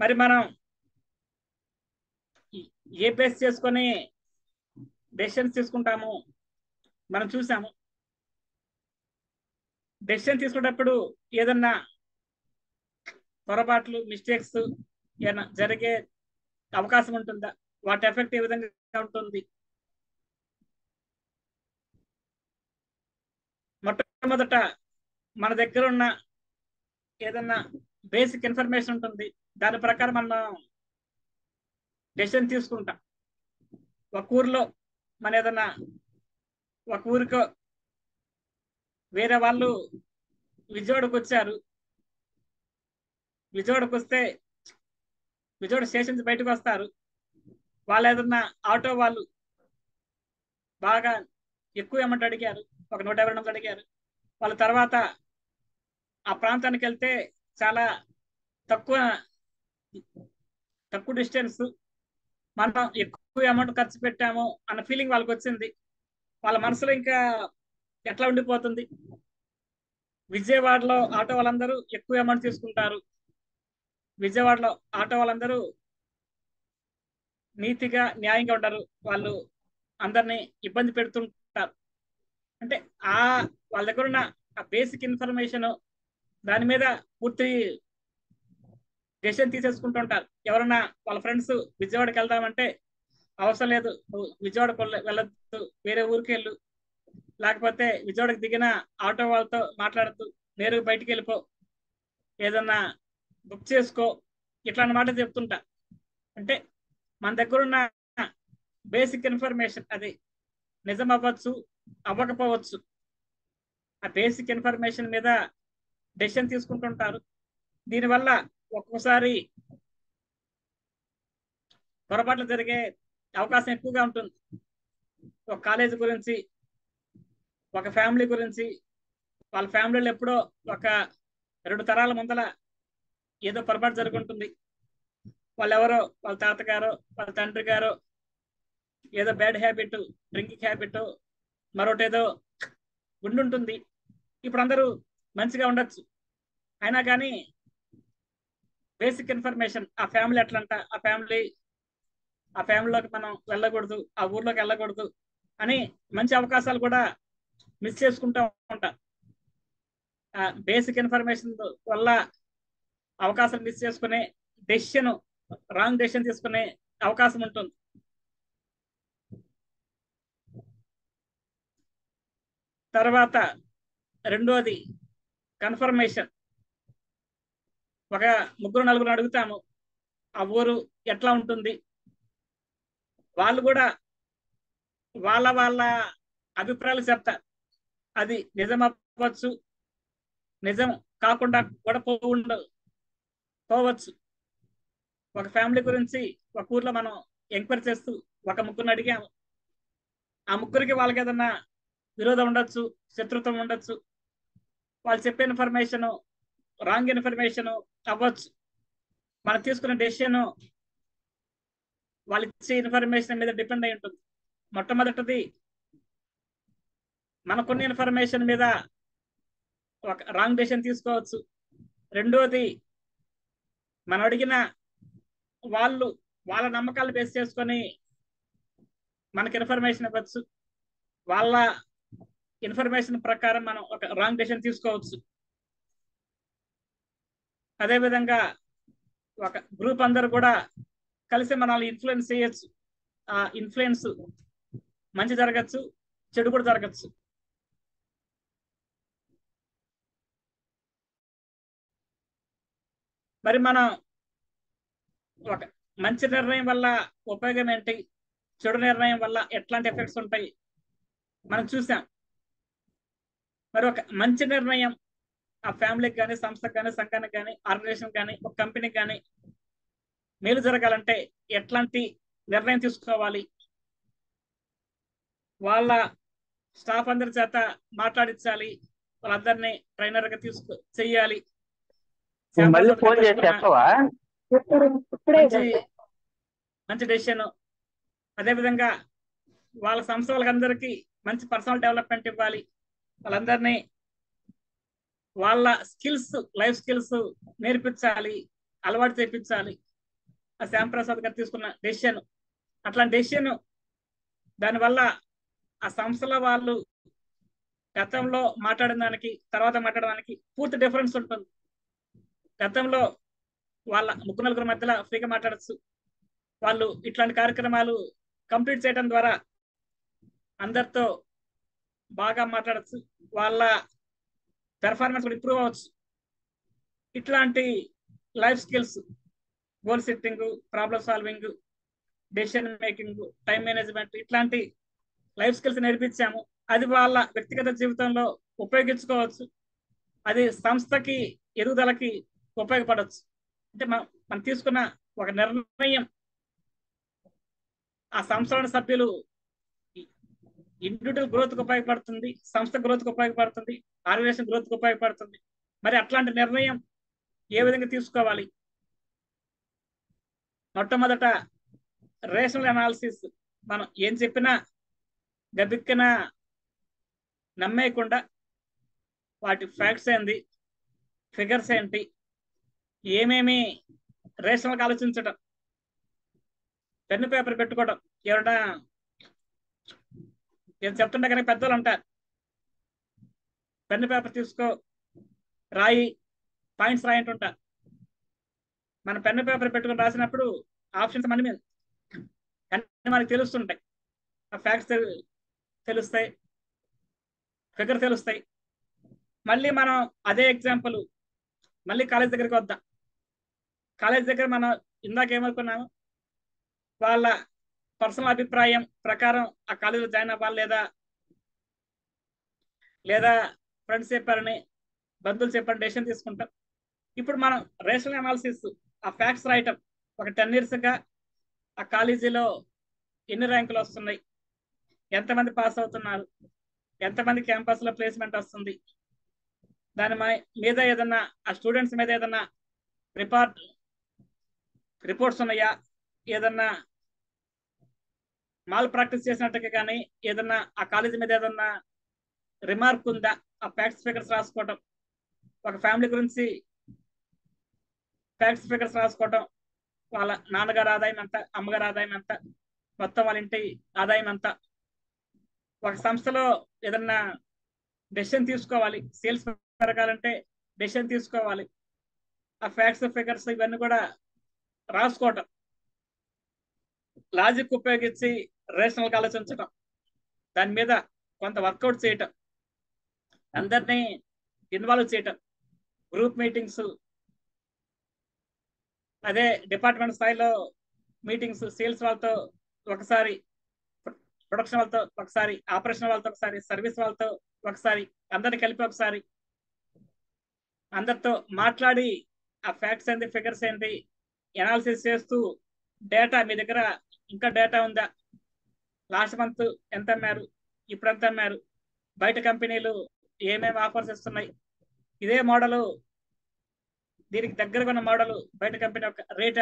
మరి మనం ఏ బేస్ చేసుకొని డెసిషన్స్ తీసుకుంటాము మనం చూసాము. డెసిషన్ తీసుకునేటప్పుడు ఏదన్నా పొరపాట్లు, మిస్టేక్స్ ఏదైనా జరిగే అవకాశం ఉంటుందా? వాటి ఎఫెక్ట్ ఏ విధంగా ఉంటుంది? మొట్టమొదట మన దగ్గర ఉన్న ఏదన్నా బేసిక్ ఇన్ఫర్మేషన్ ఉంటుంది, దాని ప్రకారం మనం డెసిషన్ తీసుకుంటాం. ఒక ఊరిలో మన ఏదన్నా ఒక ఊరికో వేరే వాళ్ళు విజయవాడకు వచ్చారు. విజయవాడకు వస్తే విజయవాడ స్టేషన్ నుంచి బయటకు వస్తారు. వాళ్ళు ఏదన్నా ఆటో వాళ్ళు బాగా ఎక్కువ అమౌంట్ అడిగారు, ఒక 150 అడిగారు. వాళ్ళ తర్వాత ఆ ప్రాంతానికి వెళ్తే చాలా తక్కువ డిస్టెన్స్, మనం ఎక్కువ అమౌంట్ ఖర్చు పెట్టాము అన్న ఫీలింగ్ వాళ్ళకి వచ్చింది. వాళ్ళ మనసులో ఇంకా ఎట్లా ఉండిపోతుంది? విజయవాడలో ఆటో వాళ్ళందరూ ఎక్కువ అమౌంట్ తీసుకుంటారు, విజయవాడలో ఆటో వాళ్ళందరూ నీతిగా న్యాయంగా ఉండరు, వాళ్ళు అందరినీ ఇబ్బంది పెడుతుంటారు. అంటే ఆ వాళ్ళ దగ్గర ఉన్న ఆ బేసిక్ ఇన్ఫర్మేషన్, దాని మీద పూర్తి డెసిషన్ తీసేసుకుంటుంటారు. ఎవరన్నా వాళ్ళ ఫ్రెండ్స్ విజయవాడకి వెళ్దామంటే అవసరం లేదు, నువ్వు విజయవాడకు వెళ్ళొద్దు, వేరే ఊరికి వెళ్ళు, లేకపోతే విజయవాడకి దిగిన ఆటో వాళ్ళతో మాట్లాడద్దు, నేరుగా బయటికి వెళ్ళిపో, ఏదన్నా బుక్ చేసుకో, ఇట్లాంటి మాట చెప్తుంటా. అంటే మన దగ్గర ఉన్న బేసిక్ ఇన్ఫర్మేషన్ అది నిజం అవ్వచ్చు, అవ్వకపోవచ్చు. ఆ బేసిక్ ఇన్ఫర్మేషన్ మీద డెసిషన్ తీసుకుంటుంటారు. దీనివల్ల ఒక్కోసారి పొరపాట్లు జరిగే అవకాశం ఎక్కువగా ఉంటుంది. ఒక కాలేజీ గురించి, ఒక ఫ్యామిలీ గురించి, వాళ్ళ ఫ్యామిలీలో ఎప్పుడో ఒక 2 తరాల ముందల ఏదో పొరపాటు జరుగుంటుంది. వాళ్ళెవరో వాళ్ళ తాతగారో వాళ్ళ తండ్రి గారో ఏదో బ్యాడ్ హ్యాబిట్, డ్రింకింగ్ హ్యాబిట్, మరొకటి ఏదో ఉండుంటుంది. ఇప్పుడు అందరూ మంచిగా ఉండొచ్చు, అయినా కానీ బేసిక్ ఇన్ఫర్మేషన్, ఆ ఫ్యామిలీ ఎట్లంట, ఆ ఫ్యామిలీలోకి మనం వెళ్ళకూడదు, ఆ ఊర్లోకి వెళ్ళకూడదు అని మంచి అవకాశాలు కూడా మిస్ చేసుకుంటూ ఉంటాం. ఆ బేసిక్ ఇన్ఫర్మేషన్ వల్ల అవకాశం మిస్ చేసుకునే రాంగ్ డెసిషన్ తీసుకునే అవకాశం ఉంటుంది. తర్వాత రెండోది కన్ఫర్మేషన్. ఒక 3-4 అడుగుతాము, ఆ ఊరు ఎట్లా ఉంటుంది, వాళ్ళు కూడా వాళ్ళ అభిప్రాయాలు చెప్తారు. అది నిజం అవ్వచ్చు, నిజం కాకుండా కూడా పోవచ్చు. ఒక ఫ్యామిలీ గురించి ఒక ఊర్లో మనం ఎంక్వైరీ చేస్తూ ఒక ముగ్గురిని అడిగాము. ఆ ముగ్గురికి వాళ్ళకి ఏదన్నా విరోధం ఉండొచ్చు, శత్రుత్వం ఉండొచ్చు. వాళ్ళు చెప్పే ఇన్ఫర్మేషన్ రాంగ్ ఇన్ఫర్మేషన్ అవ్వచ్చు. మనం తీసుకున్న డెసిషన్ వాళ్ళు ఇచ్చే ఇన్ఫర్మేషన్ మీద డిపెండ్ అయి ఉంటుంది. మొట్టమొదటిది, మనకున్న ఇన్ఫర్మేషన్ మీద ఒక రాంగ్ డెసిషన్ తీసుకోవచ్చు. రెండోది, మనం అడిగిన వాళ్ళ నమ్మకాలు బేస్ చేసుకొని మనకి ఇన్ఫర్మేషన్ ఇవ్వచ్చు. వాళ్ళ ఇన్ఫర్మేషన్ ప్రకారం మనం ఒక రాంగ్ డెసిషన్ తీసుకోవచ్చు. అదేవిధంగా ఒక గ్రూప్ అందరూ కూడా కలిసి మనల్ని ఇన్ఫ్లుయెన్స్ చేయొచ్చు. ఆ ఇన్ఫ్లుయెన్స్ మంచి జరగచ్చు, చెడు కూడా జరగచ్చు. మరి మనం ఒక మంచి నిర్ణయం వల్ల ఉపయోగం ఏంటి, చెడు నిర్ణయం వల్ల ఎట్లాంటి ఎఫెక్ట్స్ ఉంటాయి మనం చూసాం. మరి ఒక మంచి నిర్ణయం ఆ ఫ్యామిలీకి కానీ, సంస్థకు కానీ, సంఘానికి కానీ, ఆర్గనైజేషన్ కానీ, ఒక కంపెనీకి కానీ మేలు జరగాలంటే ఎట్లాంటి నిర్ణయం తీసుకోవాలి? వాళ్ళ స్టాఫ్ అందరి చేత మాట్లాడించాలి, వాళ్ళందరినీ ట్రైనర్ గా చెయ్యాలి. మంచి డెసిషన్. అదేవిధంగా వాళ్ళ సంస్థ వాళ్ళందరికీ మంచి పర్సనల్ డెవలప్మెంట్ ఇవ్వాలి. వాళ్ళందరినీ వాళ్ళ స్కిల్స్, లైఫ్ స్కిల్స్ నేర్పించాలి, అలవాటు చేయించాలి. ఆ శ్యామ్ ప్రసాద్ గారు తీసుకున్న డెసిషన్ అట్లాంటి డెసిషన్. దానివల్ల ఆ సంస్థలో వాళ్ళు గతంలో మాట్లాడిన దానికి తర్వాత మాట్లాడడానికి పూర్తి డిఫరెన్స్ ఉంటుంది. గతంలో వాళ్ళ ముగ్గురు నలుగురు మధ్యలో ఫ్రీగా మాట్లాడచ్చు. వాళ్ళు ఇట్లాంటి కార్యక్రమాలు కంప్లీట్ చేయడం ద్వారా అందరితో బాగా మాట్లాడచ్చు. వాళ్ళ పెర్ఫార్మెన్స్ కూడా ఇంప్రూవ్ అవ్వచ్చు. ఇట్లాంటి life skills, goal setting, problem solving, decision making, time management, ఇట్లాంటి లైఫ్ స్కిల్స్ నేర్పించాము. అది వాళ్ళ వ్యక్తిగత జీవితంలో ఉపయోగించుకోవచ్చు. అది సంస్థకి ఎదుగుదలకి ఉపయోగపడవచ్చు. అంటే మనం తీసుకున్న ఒక నిర్ణయం ఆ సంస్థలోని సభ్యులు ఇండివిజువల్ గ్రోత్ కు ఉపయోగపడుతుంది, సంస్థ గ్రోత్ కు ఉపయోగపడుతుంది, ఆర్గనైజేషన్ గ్రోత్ కు ఉపయోగపడుతుంది. మరి అట్లాంటి నిర్ణయం ఏ విధంగా తీసుకోవాలి? మొట్టమొదట రేషనల్ అనాలిసిస్. మనం ఏం చెప్పినా గబిక్కిన నమ్మేయకుండా వాటి ఫ్యాక్ట్స్ ఏంది, ఫిగర్స్ ఏంటి, ఏమేమి రేషనల్గా ఆలోచించడం, పెన్ను పేపర్ పెట్టుకోవడం. ఎవరైనా నేను చెప్తుంటే కానీ పెద్దలు అంటారు, పెన్ను పేపర్ తీసుకో, రాయి, పాయింట్స్ రాయి అంటుంటారు. మన పెన్ను పేపర్ పెట్టుకుని రాసినప్పుడు ఆప్షన్స్ మన మీద అన్నీ మనకు తెలుస్తుంటాయి. ఆ ఫ్యాక్ట్స్ తెలుస్తాయి, ఫిగర్ తెలుస్తాయి. మళ్ళీ మనం అదే ఎగ్జాంపుల్ మళ్ళీ కాలేజ్ దగ్గరికి వద్దాం. కాలేజ్ దగ్గర మనం ఇందాక ఏమనుకున్నాము, వాళ్ళ పర్సనల్ అభిప్రాయం ప్రకారం ఆ కాలేజీలో జాయిన్ అవ్వాలి లేదా ఫ్రెండ్స్ చెప్పారని, బంధువులు చెప్పారని డెసిషన్ తీసుకుంటాం. ఇప్పుడు మనం రేషనల్ అనాలిసిస్, ఆ ఫ్యాక్ట్స్ రాయటం. ఒక 10 years గా ఆ కాలేజీలో ఎన్ని ర్యాంకులు వస్తున్నాయి, ఎంతమంది పాస్ అవుతున్నారు, ఎంతమంది క్యాంపస్ లో ప్లేస్మెంట్ వస్తుంది, దాని మీద ఏదన్నా ఆ స్టూడెంట్స్ మీద ఏదన్నా రిపోర్ట్స్ ఉన్నాయా, ఏదన్నా మాల్ ప్రాక్టీస్ చేసినట్టుగా కానీ, ఏదన్నా ఆ కాలేజీ మీద ఏదన్నా రిమార్క్ ఉందా, ఆ ఫ్యాక్ట్స్ ఫిగర్స్ రాసుకోవటం. ఒక ఫ్యామిలీ గురించి ఫ్యాక్ట్స్ ఫిగర్స్ రాసుకోవటం. వాళ్ళ నాన్నగారు ఆదాయం ఎంత, అమ్మగారు ఆదాయం ఎంత, మొత్తం వాళ్ళ ఇంటి ఆదాయం ఎంత. ఒక సంస్థలో ఏదన్నా డెసిషన్ తీసుకోవాలి, సేల్స్ పెరగాలంటే డెసిషన్ తీసుకోవాలి, ఆ ఫ్యాక్ట్స్ ఫిగర్స్ ఇవన్నీ కూడా రాసుకోవటం. లాజిక్ ఉపయోగించి రేషనల్ గా ఆలోచించటం, దాని మీద కొంత వర్కౌట్ చేయటం, అందరినీ ఇన్వాల్వ్ చేయటం, గ్రూప్ మీటింగ్స్, అదే డిపార్ట్మెంట్ స్థాయిలో మీటింగ్స్, సేల్స్ వాళ్ళతో ఒకసారి, ప్రొడక్షన్ వాళ్ళతో ఒకసారి, ఆపరేషన్ వాళ్ళతో ఒకసారి, సర్వీస్ వాళ్ళతో ఒకసారి, అందరిని కలిపి ఒకసారి. అందరితో మాట్లాడి ఆ ఫ్యాక్ట్స్ ఏంటి, ఫిగర్స్ ఏంటి ఎనాలిసిస్ చేస్తూ డేటా మీ దగ్గర ఇంకా డేటా ఉందా, లాస్ట్ మంత్ ఎంత అమ్మారు, ఇప్పుడు ఎంత అమ్మారు, బయట కంపెనీలు ఏమేమి ఆఫర్స్ ఇస్తున్నాయి, ఇదే మోడల్ దీనికి దగ్గరగా ఉన్న మోడల్ బయట కంపెనీ యొక్క రేట్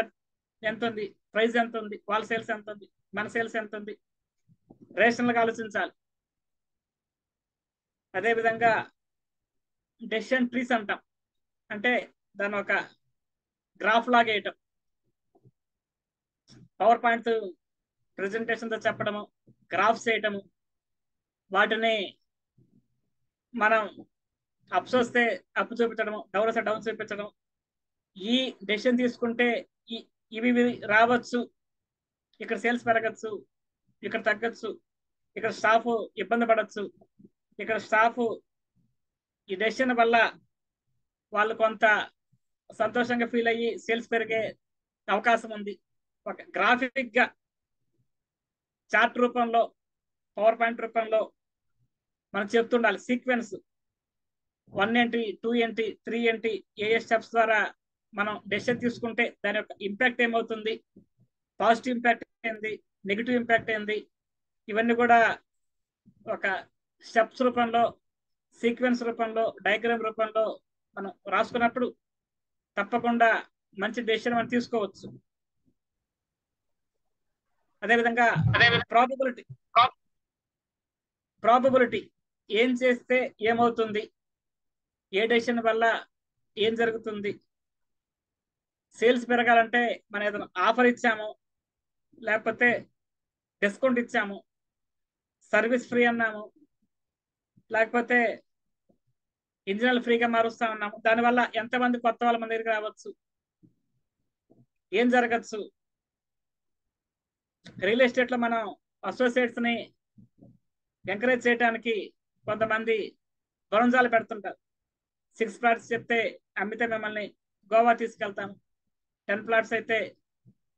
ఎంత ఉంది, ప్రైస్ ఎంత ఉంది, వాళ్ళ సేల్స్ ఎంత ఉంది, మన సేల్స్ ఎంత ఉంది, రేషనల్ గా ఆలోచించాలి. అదేవిధంగా డెసిషన్ ట్రీస్ అంటాం, అంటే దాని ఒక గ్రాఫ్ లాగా వేయటం, పవర్ పాయింట్ ప్రెజెంటేషన్ తో చెప్పడము, గ్రాఫ్స్ వేయటము, వాటిని మనం అప్స్ వస్తే అప్ చూపించడము, డౌన్ వస్తే డౌన్ చూపించడం, ఈ డెసిషన్ తీసుకుంటే ఇవి రావచ్చు, ఇక్కడ సేల్స్ పెరగచ్చు, ఇక్కడ తగ్గచ్చు, ఇక్కడ స్టాఫ్ ఇబ్బంది పడవచ్చు, ఇక్కడ స్టాఫ్ ఈ డెసిషన్ వల్ల వాళ్ళు కొంత సంతోషంగా ఫీల్ అయ్యి సేల్స్ పెరిగే అవకాశం ఉంది. ఒక గ్రాఫిక్ గా చార్ట్ రూపంలో, పవర్ పాయింట్ రూపంలో మనం చెప్తుండాలి. సీక్వెన్స్ 1 ఏంటి, 2 ఏంటి, 3 ఏంటి, ఏ స్టెప్స్ ద్వారా మనం డెసిషన్ తీసుకుంటే దాని యొక్క ఇంపాక్ట్ ఏమవుతుంది, పాజిటివ్ ఇంపాక్ట్ ఏంది, నెగిటివ్ ఇంపాక్ట్ ఏంది, ఇవన్నీ కూడా ఒక స్టెప్స్ రూపంలో, సీక్వెన్స్ రూపంలో, డయాగ్రామ్ రూపంలో మనం రాసుకున్నప్పుడు తప్పకుండా మంచి డెసిషన్ మనం తీసుకోవచ్చు. అదేవిధంగా ప్రాబబిలిటీ ఏం చేస్తే ఏమవుతుంది, ఏ డెసిషన్ వల్ల ఏం జరుగుతుంది, సేల్స్ పెరగాలంటే మనం ఏదైనా ఆఫర్ ఇచ్చాము, లేకపోతే డిస్కౌంట్ ఇచ్చాము, సర్వీస్ ఫ్రీ అన్నాము, లేకపోతే ఇంజనీర్ ఫ్రీగా మారుస్తా ఉన్నాము, దానివల్ల ఎంతమంది కొత్త వాళ్ళ మన దగ్గరికి రావచ్చు, ఏం జరగచ్చు. రియల్ ఎస్టేట్ లో మనం అసోసియేట్స్ ని ఎంకరేజ్ చేయడానికి కొంతమంది బొరంజాలు పెడుతుంటారు. 6 ప్లాట్స్ చెప్తే అమ్మితే మిమ్మల్ని గోవా తీసుకెళ్తాము, 10 ప్లాట్స్ అయితే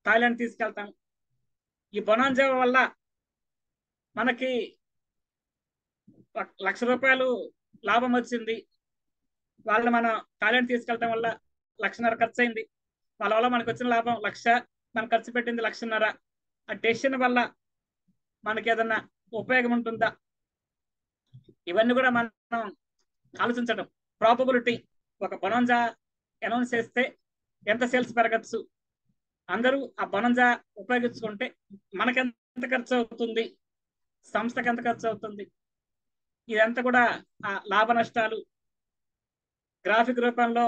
థాయిలాండ్ తీసుకెళ్తాము. ఈ బొనాంజా వల్ల మనకి ₹1,00,000 లాభం వచ్చింది, వాళ్ళని మనం థాయిలాండ్ తీసుకెళ్ళటం వల్ల 1,50,000 ఖర్చు అయింది, వాళ్ళ వల్ల మనకు వచ్చిన లాభం 1,00,000, మనం ఖర్చు పెట్టింది 1,50,000. ఆ డెసిషన్ వల్ల మనకి ఏదన్నా ఉపయోగం ఉంటుందా, ఇవన్నీ కూడా మనం ఆలోచించడం. ప్రాబబిలిటీ, ఒక బొనాంజా అనౌన్స్ చేస్తే ఎంత సేల్స్ పెరగచ్చు, అందరూ ఆ బొనాంజా ఉపయోగించుకుంటే మనకెంత ఖర్చు అవుతుంది, సంస్థకి ఎంత ఖర్చు అవుతుంది, ఇదంతా కూడా ఆ లాభ నష్టాలు గ్రాఫిక్ రూపంలో,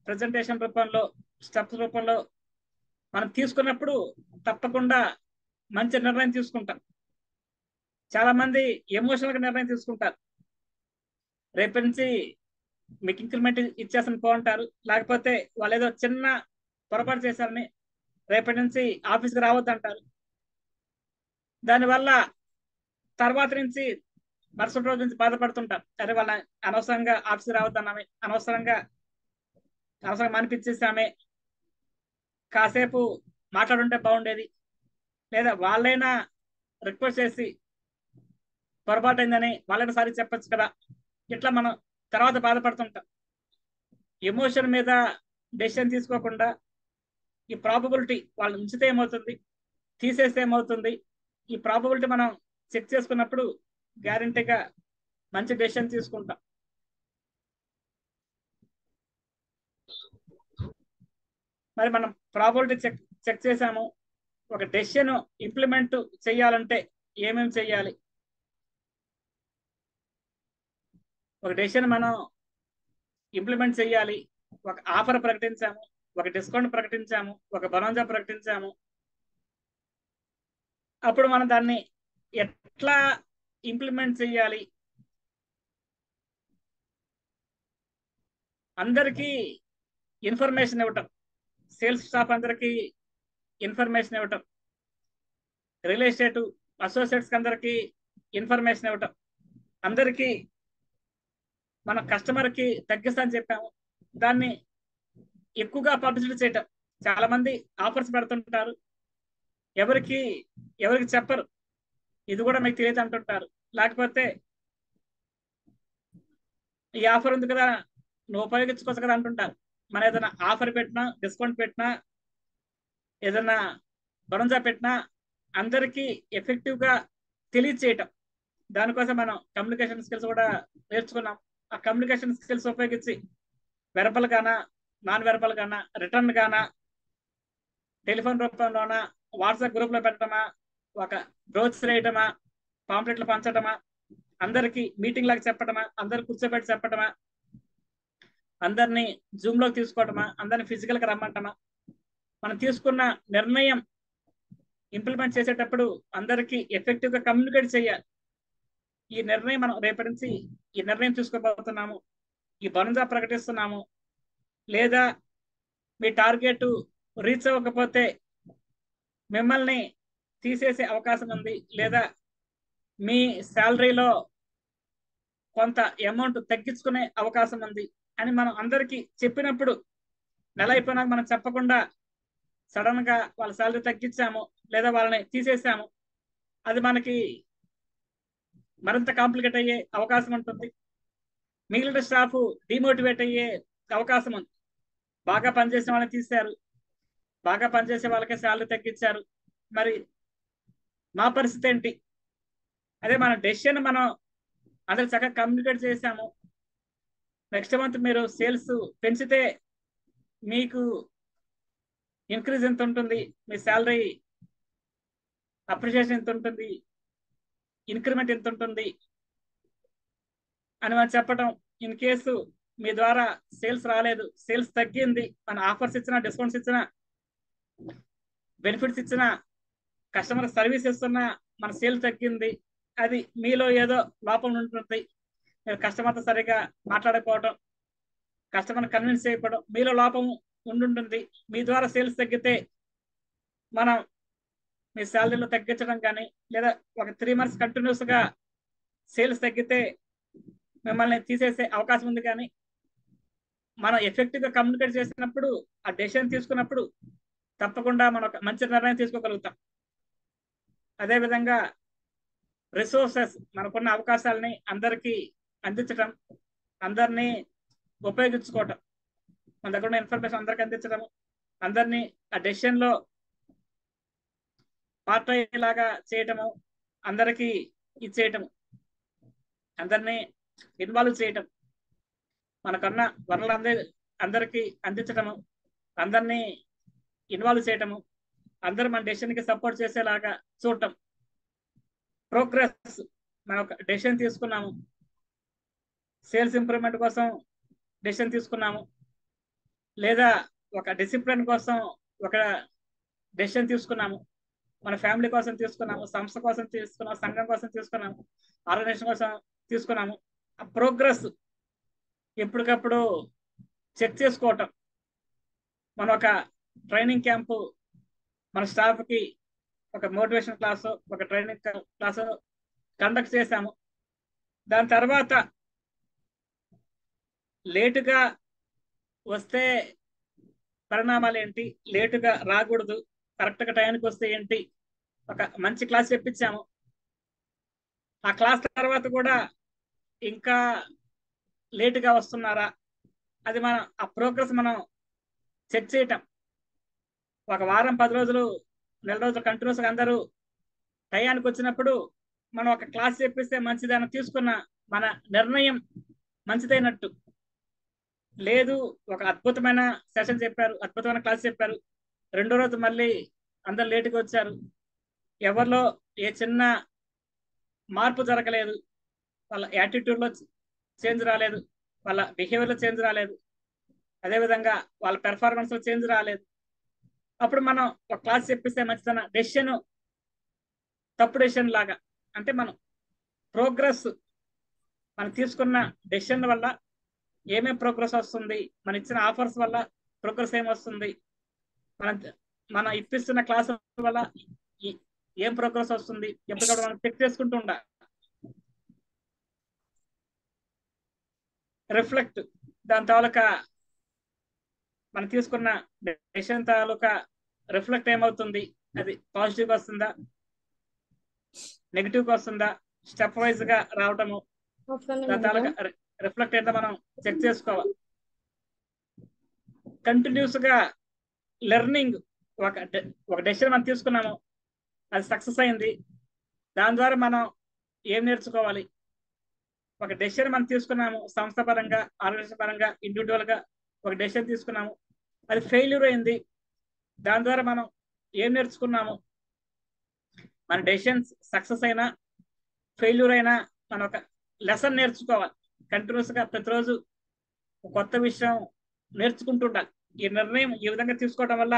ప్రెజెంటేషన్ రూపంలో, స్టెప్స్ రూపంలో మనం తీసుకున్నప్పుడు తప్పకుండా మంచి నిర్ణయం తీసుకుంటాం. చాలా మంది ఎమోషనల్ గా నిర్ణయం తీసుకుంటారు. రేపటి నుంచి మీకు ఇంక్రిమెంట్ ఇచ్చేస్తాను పోంటారు, లేకపోతే వాళ్ళు ఏదో చిన్న పొరపాటు చేశారని రేపటి నుంచి ఆఫీస్కి రావద్దంటారు. దానివల్ల తర్వాత నుంచి మరుసటి రోజు నుంచి బాధపడుతుంటారు, అరే వాళ్ళ అనవసరంగా ఆఫీస్కి రావద్దన్నామే, అనవసరంగా అనిపించేసామే, కాసేపు మాట్లాడుంటే బాగుండేది, లేదా వాళ్ళైనా రిక్వెస్ట్ చేసి పొరపాటు అయిందని వాళ్ళైనా సారీ చెప్పచ్చు కదా, ఇట్లా మనం తర్వాత బాధపడుతుంటాం. ఎమోషన్ మీద డెసిషన్ తీసుకోకుండా ఈ ప్రాబబిలిటీ వాళ్ళు ఉంచితే ఏమవుతుంది, తీసేస్తే ఏమవుతుంది, ఈ ప్రాబబిలిటీ మనం చెక్ చేసుకున్నప్పుడు గ్యారంటీగా మంచి డెసిషన్ తీసుకుంటాం. మరి మనం ప్రాబబిలిటీ చెక్ చేసాము, ఒక డెసిషన్ ఇంప్లిమెంట్ చేయాలంటే ఏమేమి చేయాలి, ఒక డెసిషన్ మనం ఇంప్లిమెంట్ చేయాలి, ఒక ఆఫర్ ప్రకటించాము, ఒక డిస్కౌంట్ ప్రకటించాము, ఒక బొనాంజా ప్రకటించాము, అప్పుడు మనం దాన్ని ఎట్లా ఇంప్లిమెంట్ చేయాలి, అందరికీ ఇన్ఫర్మేషన్ ఇవ్వటం, సేల్స్ స్టాఫ్ అందరికీ ఇన్ఫర్మేషన్ ఇవ్వటం, రియల్ ఎస్టేట్ అసోసియేట్స్ అందరికీ ఇన్ఫర్మేషన్ ఇవ్వటం, అందరికీ మన కస్టమర్కి తగ్గిస్తామని చెప్పాము, దాన్ని ఎక్కువగా పబ్లిసిటీ చేయటం. చాలా మంది ఆఫర్స్ పెడుతుంటారు, ఎవరికి చెప్పరు, ఇది కూడా మీకు తెలియదు అంటుంటారు, లేకపోతే ఈ ఆఫర్ ఉంది కదా నువ్వు ఉపయోగించుకోవచ్చు కదా అంటుంటారు. మన ఏదైనా ఆఫర్ పెట్టినా, డిస్కౌంట్ పెట్టినా, ఏదైనా బొనంజా పెట్టినా అందరికీ ఎఫెక్టివ్ గా తెలియచేయటం. దానికోసం మనం కమ్యూనికేషన్ స్కిల్స్ కూడా నేర్చుకున్నాం. ఆ కమ్యూనికేషన్ స్కిల్స్ ఉపయోగించి వెర్బల్ గానా, నాన్ వెర్బల్ గానా, రిటర్న్ గానా, టెలిఫోన్ రూపంలోనా, వాట్సాప్ గ్రూప్ లో పెట్టడమా, ఒక బ్రోచర్ వేయటమా, పాంప్లెట్లు పంచడమా, అందరికి మీటింగ్ లాగా చెప్పడమా, అందరు కూర్చోబెట్టి చెప్పడమా, అందరినీ జూమ్ లోకి తీసుకోవటమా, అందరిని ఫిజికల్ గా రమ్మంటమా, మనం తీసుకున్న నిర్ణయం ఇంప్లిమెంట్ చేసేటప్పుడు అందరికి ఎఫెక్టివ్ గా కమ్యూనికేట్ చేయాలి. ఈ నిర్ణయం మనం రేపటి నుంచి ఈ నిర్ణయం తీసుకోబోతున్నాము, ఈ బొనంజా ప్రకటిస్తున్నాము, లేదా మీ టార్గెట్ రీచ్ అవ్వకపోతే మిమ్మల్ని తీసేసే అవకాశం ఉంది, లేదా మీ శాలరీలో కొంత అమౌంట్ తగ్గించుకునే అవకాశం ఉంది అని మనం అందరికీ చెప్పినప్పుడు నెల అయిపోయినాక మనం చెప్పకుండా సడన్ గా వాళ్ళ శాలరీ తగ్గించాము లేదా వాళ్ళని తీసేసాము, అది మనకి మరింత కాంప్లికేట్ అయ్యే అవకాశం ఉంటుంది. మిగిలిన స్టాఫ్ డిమోటివేట్ అయ్యే అవకాశం ఉంది. బాగా పనిచేసే వాళ్ళని తీశారు, బాగా పనిచేసే వాళ్ళకే శాలరీ తగ్గించారు, మరి మా పరిస్థితి ఏంటి? అదే మన డెసిషన్ మనం అందరికి చక్కగా కమ్యూనికేట్ చేసాము, నెక్స్ట్ మంత్ మీరు సేల్స్ పెంచితే మీకు ఇంక్రీజ్ ఎంత ఉంటుంది, మీ శాలరీ అప్రిషియేషన్ ఎంత ఉంటుంది, ఇంక్రిమెంట్ ఎంత ఉంటుంది అని మనం చెప్పడం. ఇన్ కేసు మీ ద్వారా సేల్స్ రాలేదు, సేల్స్ తగ్గింది, మన ఆఫర్స్ ఇచ్చినా, డిస్కౌంట్స్ ఇచ్చినా, బెనిఫిట్స్ ఇచ్చినా, కస్టమర్ సర్వీస్ ఇస్తున్నా మన సేల్ తగ్గింది, అది మీలో ఏదో లోపం ఉంటుంది. మీరు కస్టమర్తో సరిగా మాట్లాడకపోవడం, కస్టమర్ కన్విన్స్ చేయకపోవడం మీలో లోపం ఉండుంటుంది. మీ ద్వారా సేల్స్ తగ్గితే మనం మీ శాలరీలో తగ్గించడం కానీ, లేదా ఒక 3 months కంటిన్యూస్ గా సేల్స్ తగ్గితే మిమ్మల్ని తీసేసే అవకాశం ఉంది. కానీ మనం ఎఫెక్టివ్ గా కమ్యూనికేట్ చేసినప్పుడు, ఆ డెసిషన్ తీసుకున్నప్పుడు తప్పకుండా మనం ఒక మంచి నిర్ణయం తీసుకోగలుగుతాం. అదేవిధంగా రిసోర్సెస్, మనకున్న అవకాశాలని అందరికీ అందించడం, అందరినీ ఉపయోగించుకోవటం, మన దగ్గర ఉన్న ఇన్ఫర్మేషన్ అందరికి అందించడం, అందరినీ ఆ డెసిషన్ లో పార్ట్ అయ్యేలాగా చేయటము, అందరికీ ఇచ్చేయటము, అందరినీ ఇన్వాల్వ్ చేయటం, మనకన్నా వనరులు అందరికీ అందించటము, అందరినీ ఇన్వాల్వ్ చేయటము, అందరూ మన డెసిషన్ కి సపోర్ట్ చేసేలాగా చూడటం. ప్రోగ్రెస్, మనం ఒక డెసిషన్ తీసుకున్నాము, సేల్స్ ఇంప్రూవ్మెంట్ కోసం డెసిషన్ తీసుకున్నాము, లేదా ఒక డిసిప్లిన్ కోసం ఒక డెసిషన్ తీసుకున్నాము, మన ఫ్యామిలీ కోసం తీసుకున్నాము, సంస్థ కోసం తీసుకున్నాము, సంఘం కోసం తీసుకున్నాము, ఆర్గనైజేషన్ కోసం తీసుకున్నాము. ఆ ప్రోగ్రెస్ ఎప్పటికప్పుడు చెక్ చేసుకోవటం. మన ఒక ట్రైనింగ్ క్యాంపు, మన స్టాఫ్ కి ఒక మోటివేషన్ క్లాసు, ఒక ట్రైనింగ్ క్లాసు కండక్ట్ చేశాము. దాని తర్వాత లేటుగా వస్తే పరిణామాలు ఏంటి, లేటుగా రాకూడదు, కరెక్ట్ గా టైంకి వస్తే ఏంటి, ఒక మంచి క్లాస్ చెప్పించాము. ఆ క్లాస్ తర్వాత కూడా ఇంకా లేటుగా వస్తున్నారా, అది మనం ఆ ప్రోగ్రెస్ మనం చెక్ చేయటం. ఒక వారం 10 రోజులు, నెల రోజులు కంటిన్యూస్ గా అందరూ టయానికి వచ్చినప్పుడు మనం ఒక క్లాస్ చెప్పిస్తే మంచిదని తీసుకున్న మన నిర్ణయం మంచిదైనట్టు. లేదు, ఒక అద్భుతమైన సెషన్ చెప్పారు, అద్భుతమైన క్లాస్ చెప్పారు, రెండో రోజు మళ్ళీ అందరు లేటుగా వచ్చారు, ఎవరిలో ఏ చిన్న మార్పు జరగలేదు, వాళ్ళ యాటిట్యూడ్ లో చేంజ్ రాలేదు, వాళ్ళ బిహేవియర్ లో చేంజ్ రాలేదు, అదేవిధంగా వాళ్ళ పెర్ఫార్మెన్స్ లో చేంజ్ రాలేదు, అప్పుడు మనం ఒక క్లాస్ చెప్పిస్తే మంచిదన్న డెసిషన్ తప్పు డెసిషన్ లాగా. అంటే మనం ప్రోగ్రెస్, మనం తీసుకున్న డెసిషన్ వల్ల ఏమేమి ప్రోగ్రెస్ వస్తుంది, మన ఇచ్చిన ఆఫర్స్ వల్ల ప్రోగ్రెస్ ఏమొస్తుంది, మన ఇప్పిస్తున్న క్లాస్ వల్ల ఏం ప్రోగ్రెస్ వస్తుంది, ఎప్పటికప్పుడు మనం చెక్ చేసుకుంటూ ఉండాలి. రిఫ్లెక్ట్, దాని తాలూకా మనం తీసుకున్న డెసిషన్ తాలూకా రిఫ్లెక్ట్ ఏమవుతుంది, అది పాజిటివ్ వస్తుందా, నెగిటివ్ వస్తుందా, స్టెప్ వైజ్ గా రావటము, దాని తాలూకా రిఫ్లెక్ట్ ఏంటో మనం చెక్ చేసుకోవాలి. కంటిన్యూస్ గా లెర్నింగ్. ఒక డెసిషన్ మనం తీసుకున్నాము, అది సక్సెస్ అయింది, దాని ద్వారా మనం ఏం నేర్చుకోవాలి. ఒక డెసిషన్ మనం తీసుకున్నాము, సంస్థ పరంగా, ఆర్గనైజేషన్ పరంగా, ఇండివిజువల్ గా ఒక డెసిషన్ తీసుకున్నాము, అది ఫెయిల్యూర్ అయింది, దాని ద్వారా మనం ఏం నేర్చుకున్నాము. మన డెసిషన్స్ సక్సెస్ అయినా ఫెయిల్యూర్ అయినా మనం ఒక లెసన్ నేర్చుకోవాలి. కంటిన్యూస్ గా ప్రతిరోజు కొత్త విషయం నేర్చుకుంటూ ఉండాలి. ఈ నిర్ణయం ఈ విధంగా తీసుకోవడం వల్ల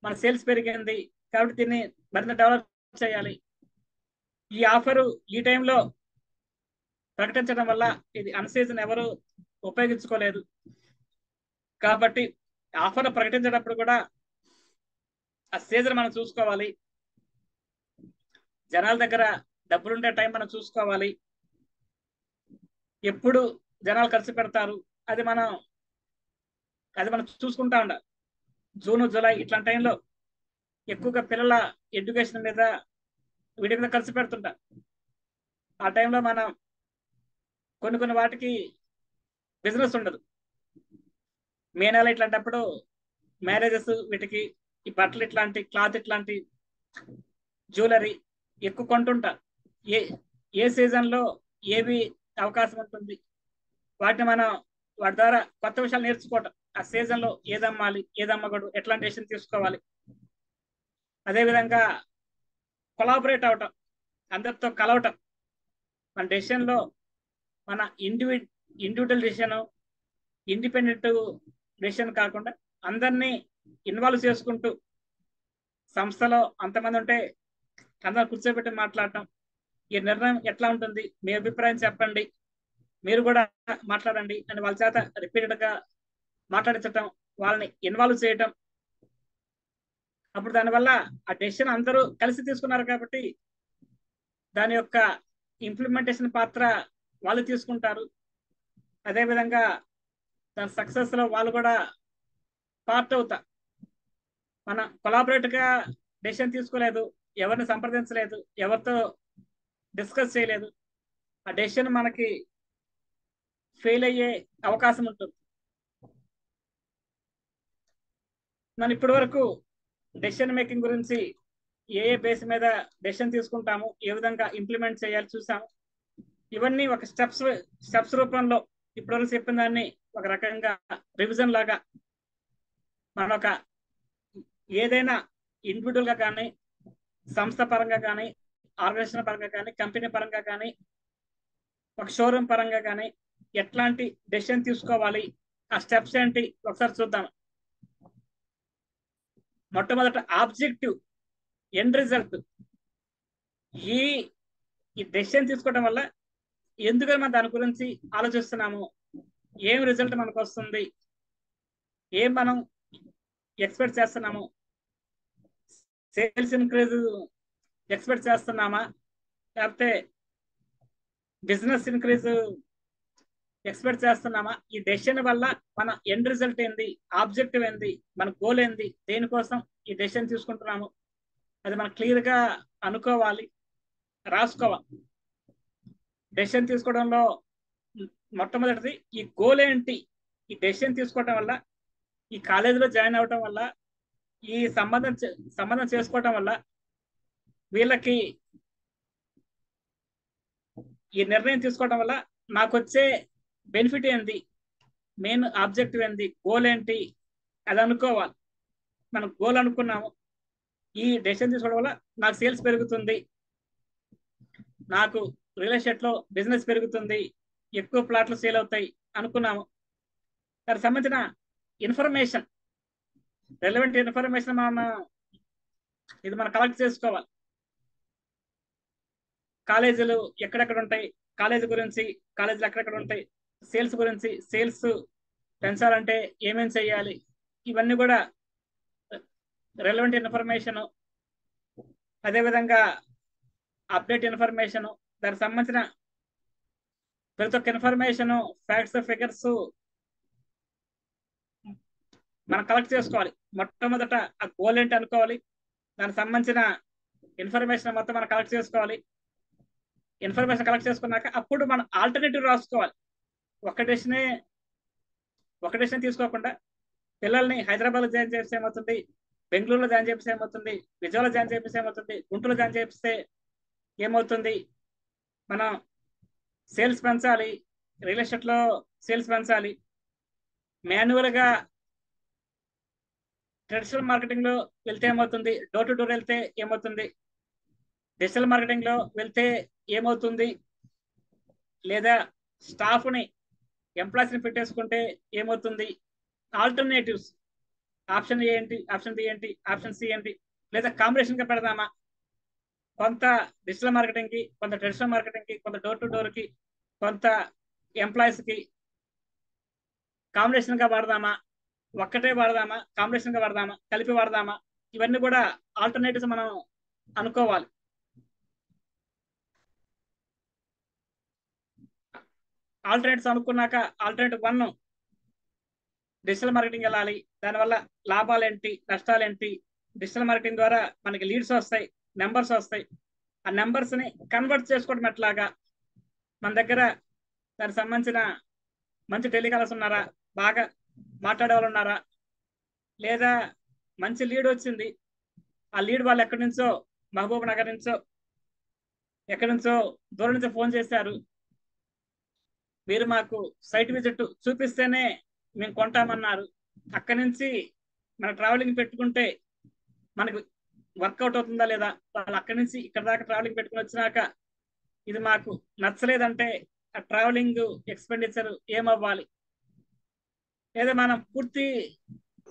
మన సేల్స్ పెరిగింది కాబట్టి దీన్ని మరింత డెవలప్ చేయాలి. ఈ ఆఫరు ఈ టైంలో ప్రకటించడం వల్ల ఇది అన్సీజన్ ఎవరు ఉపయోగించుకోలేదు కాబట్టి ఆఫర్ ప్రకటించేటప్పుడు కూడా ఆ సీజన్ మనం చూసుకోవాలి. జనాల దగ్గర డబ్బులుండే టైం మనం చూసుకోవాలి. ఎప్పుడు జనాలు ఖర్చు పెడతారు అది మనం చూసుకుంటా ఉండాలి. జూన్, జూలై ఇట్లాంటి టైంలో ఎక్కువగా పిల్లల ఎడ్యుకేషన్ మీద వీటి మీద ఖర్చు పెడుతుంటారు. ఆ టైంలో మనం కొన్ని వాటికి బిజినెస్ ఉండదు. మే నెల ఇట్లాంటప్పుడు మ్యారేజెస్, వీటికి ఈ బట్టలు ఇట్లాంటి, క్లాత్ ఇట్లాంటి, జ్యువెలరీ ఎక్కువ కొంటుంటారు. ఏ సీజన్ లో ఏవి అవకాశం ఉంటుంది, వాటిని మనం వాటి ద్వారా కొత్త విషయాలు నేర్చుకోవటం. ఆ సీజన్ లో ఏదమ్మాలి, ఏదమ్మకూడదు, ఎట్లాంటి డెసిషన్ తీసుకోవాలి. అదేవిధంగా కొలాబరేట్ అవటం, అందరితో కలవటం. మన డెసిషన్ లో మన ఇండివిజువల్ డెసిషన్, ఇండిపెండెంట్ డెసిషన్ కాకుండా అందరినీ ఇన్వాల్వ్ చేసుకుంటూ, సంస్థలో అంతమంది ఉంటే అందరు కూర్చోబెట్టి మాట్లాడటం. ఈ నిర్ణయం ఎట్లా ఉంటుంది, మీ అభిప్రాయం చెప్పండి, మీరు కూడా మాట్లాడండి అని వాళ్ళ చేత రిపీటెడ్ గా మాట్లాడించటం, వాళ్ళని ఇన్వాల్వ్ చేయటం. అప్పుడు దానివల్ల ఆ డెసిషన్ అందరూ కలిసి తీసుకున్నారు కాబట్టి దాని యొక్క ఇంప్లిమెంటేషన్ పాత్ర వాళ్ళు తీసుకుంటారు. అదేవిధంగా దాని సక్సెస్ లో వాళ్ళు కూడా పార్ట్ అవుతారు. మనం కొలాబరేట్ గా డెసిషన్ తీసుకోలేదు, ఎవరిని సంప్రదించలేదు, ఎవరితో డిస్కస్ చేయలేదు, ఆ డెసిషన్ మనకి ఫెయిల్ అయ్యే అవకాశం ఉంటుంది. మనం ఇప్పటి వరకు డెసిషన్ మేకింగ్ గురించి ఏ బేస్ మీద డెసిషన్ తీసుకుంటాము, ఏ విధంగా ఇంప్లిమెంట్ చేయాలి చూసాము. ఇవన్నీ ఒక స్టెప్స్ రూపంలో ఇప్పటివరకు చెప్పిన దాన్ని ఒక రకంగా రివిజన్ లాగా మన ఒక ఏదైనా ఇండివిజువల్ గా కానీ, సంస్థ పరంగా కానీ, ఆర్గనైజేషన్ పరంగా కానీ, కంపెనీ పరంగా కానీ, ఒక షోరూమ్ పరంగా కానీ ఎట్లాంటి డెసిషన్ తీసుకోవాలి, ఆ స్టెప్స్ ఏంటి ఒకసారి చూద్దాం. మొట్టమొదట ఆబ్జెక్టివ్, ఎండ్ రిజల్ట్. ఈ డెసిషన్ తీసుకోవడం వల్ల ఎందుకని మనం దాని గురించి ఆలోచిస్తున్నాము, ఏం రిజల్ట్ మనకు వస్తుంది, ఏం మనం ఎక్స్పెక్ట్ చేస్తున్నాము, సేల్స్ ఇంక్రీజ్ ఎక్స్పెక్ట్ చేస్తున్నామా, లేకపోతే బిజినెస్ ఇంక్రీజ్ ఎక్స్పెక్ట్ చేస్తున్నామా. ఈ డెసిషన్ వల్ల మన ఎండ్ రిజల్ట్ ఏంది, ఆబ్జెక్టివ్ ఏంది, మన గోల్ ఏంది, దేనికోసం ఈ డెసిషన్ తీసుకుంటున్నాము, అది మనం క్లియర్ గా అనుకోవాలి, రాసుకోవాలి. డెసిషన్ తీసుకోవడంలో మొట్టమొదటిది ఈ గోల్ ఏంటి. ఈ డెసిషన్ తీసుకోవడం వల్ల, ఈ కాలేజీలో జాయిన్ అవ్వటం వల్ల, ఈ సంబంధం చేసుకోవటం వల్ల వీళ్ళకి ఈ నిర్ణయం తీసుకోవడం వల్ల నాకు వచ్చే బెనిఫిట్ ఏంది, మెయిన్ ఆబ్జెక్టివ్ ఏంది, గోల్ ఏంటి, అది అనుకోవాలి. మనం గోల్ అనుకున్నాము, ఈ డెసిషన్ తీసుకోవడం వల్ల నాకు సేల్స్ పెరుగుతుంది, నాకు రియల్ ఎస్టేట్ లో బిజినెస్ పెరుగుతుంది, ఎక్కువ ప్లాట్లు సేల్ అవుతాయి అనుకున్నాము. దానికి సంబంధించిన ఇన్ఫర్మేషన్, రెలవెంట్ ఇన్ఫర్మేషన్ మనం కలెక్ట్ చేసుకోవాలి. కాలేజీలు ఎక్కడెక్కడ ఉంటాయి, కాలేజీ గురించి, కాలేజీలు ఎక్కడెక్కడ ఉంటాయి, సేల్స్ గురించి, సేల్స్ పెంచాలంటే ఏమేం చేయాలి, ఇవన్నీ కూడా రెలవెంట్ ఇన్ఫర్మేషన్. అదేవిధంగా అప్డేట్ ఇన్ఫర్మేషన్, దానికి సంబంధించిన ప్రతి ఒక్క ఇన్ఫర్మేషన్, ఫ్యాక్ట్స్, ఫిగర్స్ మనం కలెక్ట్ చేసుకోవాలి. మొట్టమొదట ఆ గోల్ ఏంటి అనుకోవాలి, దానికి సంబంధించిన ఇన్ఫర్మేషన్ మొత్తం మనం కలెక్ట్ చేసుకోవాలి. ఇన్ఫర్మేషన్ కలెక్ట్ చేసుకున్నాక అప్పుడు మనం ఆల్టర్నేటివ్ రాసుకోవాలి. ఒక డెసిషన్ తీసుకోకుండా పిల్లల్ని హైదరాబాద్లో జాయిన్ చేస్తే ఏమవుతుంది, బెంగళూరులో జాయిన్ చేపిస్తే ఏమవుతుంది, విజయవాడలో జాయిన్ చేపిస్తే ఏమవుతుంది, గుంటూరులో జాయిన్ చేపిస్తే ఏమవుతుంది. మనం సేల్స్ పెంచాలి, రియల్ ఎస్టేట్లో సేల్స్ పెంచాలి. మాన్యువల్గా ట్రెడిషనల్ మార్కెటింగ్లో వెళ్తే ఏమవుతుంది, డోర్ టు డోర్ వెళ్తే ఏమవుతుంది, డిజిటల్ మార్కెటింగ్లో వెళ్తే ఏమవుతుంది, లేదా స్టాఫ్ని ఎంప్లాయీస్ని పెట్టేసుకుంటే ఏమవుతుంది. ఆల్టర్నేటివ్స్ ఆప్షన్ ఏంటి, ఆప్షన్ బి ఏంటి, ఆప్షన్ సి ఏంటి, లేదా కాంబినేషన్గా పెడదామా, కొంత డిజిటల్ మార్కెటింగ్కి, కొంత ట్రెడిషనల్ మార్కెటింగ్కి, కొంత డోర్ టు డోర్కి, కొంత ఎంప్లాయీస్కి కాంబినేషన్గా వాడదామా, ఒక్కటే వాడదామా, కాంబినేషన్గా వాడదామా, కలిపి వాడదామా, ఇవన్నీ కూడా ఆల్టర్నేటివ్స్ మనం అనుకోవాలి. ఆల్టర్నేటివ్స్ అనుకున్నాక ఆల్టర్నేటివ్ 1 డిజిటల్ మార్కెటింగ్ వెళ్ళాలి. దానివల్ల లాభాలు ఏంటి, నష్టాలు ఏంటి, డిజిటల్ మార్కెటింగ్ ద్వారా మనకి లీడ్స్ వస్తాయి, నెంబర్స్ వస్తాయి. ఆ నెంబర్స్ని కన్వర్ట్ చేసుకోవడం ఎట్లాగా, మన దగ్గర దానికి సంబంధించిన మంచి టెలికాలర్స్ ఉన్నారా, బాగా మాట్లాడే వాళ్ళు ఉన్నారా, లేదా మంచి లీడ్ వచ్చింది, ఆ లీడ్ వాళ్ళు ఎక్కడి నుంచో, మహబూబ్ నగర్ నుంచో ఎక్కడి నుంచో దూరం నుంచో ఫోన్ చేశారు, మీరు మాకు సైట్ విజిట్ చూపిస్తేనే మేము కొంటామన్నారు. అక్కడి నుంచి మన ట్రావెలింగ్ పెట్టుకుంటే మనకు వర్కౌట్ అవుతుందా లేదా, వాళ్ళు అక్కడి నుంచి ఇక్కడ దాకా ట్రావెలింగ్ పెట్టుకుని వచ్చినాక ఇది మాకు నచ్చలేదంటే ఆ ట్రావెలింగ్ ఎక్స్పెండిచర్ ఏమవ్వాలి. లేదా మనం పూర్తి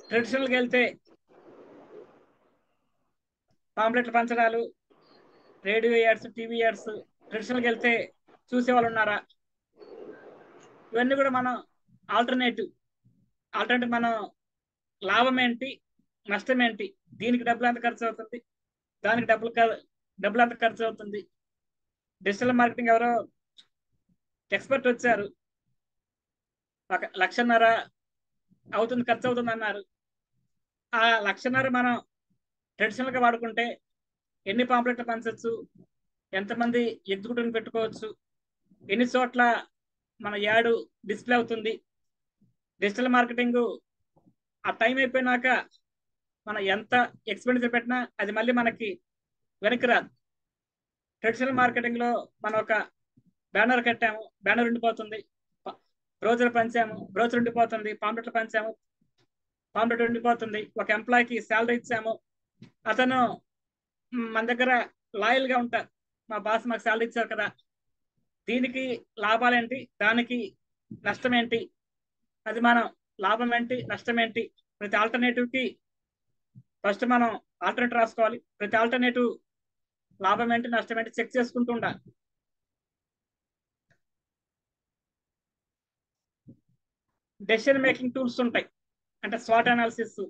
ట్రెడిషనల్గా వెళ్తే పాంప్లెట్లు పంచడాలు, రేడియో యాడ్స్, టీవీ యాడ్స్, ట్రెడిషనల్గా వెళ్తే చూసేవాళ్ళు ఉన్నారా, ఇవన్నీ కూడా మనం ఆల్టర్నేటివ్ మనం లాభం ఏంటి, నష్టం ఏంటి, దీనికి డబ్బులు ఎంత ఖర్చు అవుతుంది, దానికి డబ్బులు ఎంత ఖర్చు అవుతుంది. డిజిటల్ మార్కెటింగ్ ఎవరో ఎక్స్పర్ట్ వచ్చారు, 1,50,000 అవుతుంది, ఖర్చు అవుతుంది అన్నారు. ఆ 1,50,000 మనం ట్రెడిషనల్గా వాడుకుంటే ఎన్ని పాంప్లెట్లు పంచవచ్చు, ఎంతమంది ఎగ్జిక్యూటివ్ని పెట్టుకోవచ్చు, ఎన్ని చోట్ల మన యాడ్ డిస్ప్లే అవుతుంది. డిజిటల్ మార్కెటింగ్ ఆ టైం అయిపోయినాక మనం ఎంత ఎక్స్పెండిచర్ పెట్టినా అది మళ్ళీ మనకి వెనక్కి రాదు. ట్రెడిషనల్ మార్కెటింగ్లో మనం ఒక బ్యానర్ కట్టాము, బ్యానర్ ఉండిపోతుంది, బ్రోచర్ పంచాము, బ్రోచర్ ఉండిపోతుంది, పాంప్లెట్లు పంచాము, పాంప్లెట్ ఉండిపోతుంది, ఒక ఎంప్లాయీకి శాలరీ ఇచ్చాము, అతను మన దగ్గర లాయల్గా ఉంటారు, మా బాస్ మాకు శాలరీ ఇచ్చారు కదా, దీనికి లాభాలేంటి, దానికి నష్టం ఏంటి, అది మనం లాభం ఏంటి, నష్టం ఏంటి, ప్రతి ఆల్టర్నేటివ్కి ఫస్ట్ మనం ఆల్టర్నేటివ్ రాసుకోవాలి. ప్రతి ఆల్టర్నేటివ్ లాభం ఏంటి, నష్టం ఏంటి చెక్ చేసుకుంటూ ఉండాలి. డెసిషన్ మేకింగ్ టూల్స్ ఉంటాయి, అంటే స్వాట్ అనాలిసిస్,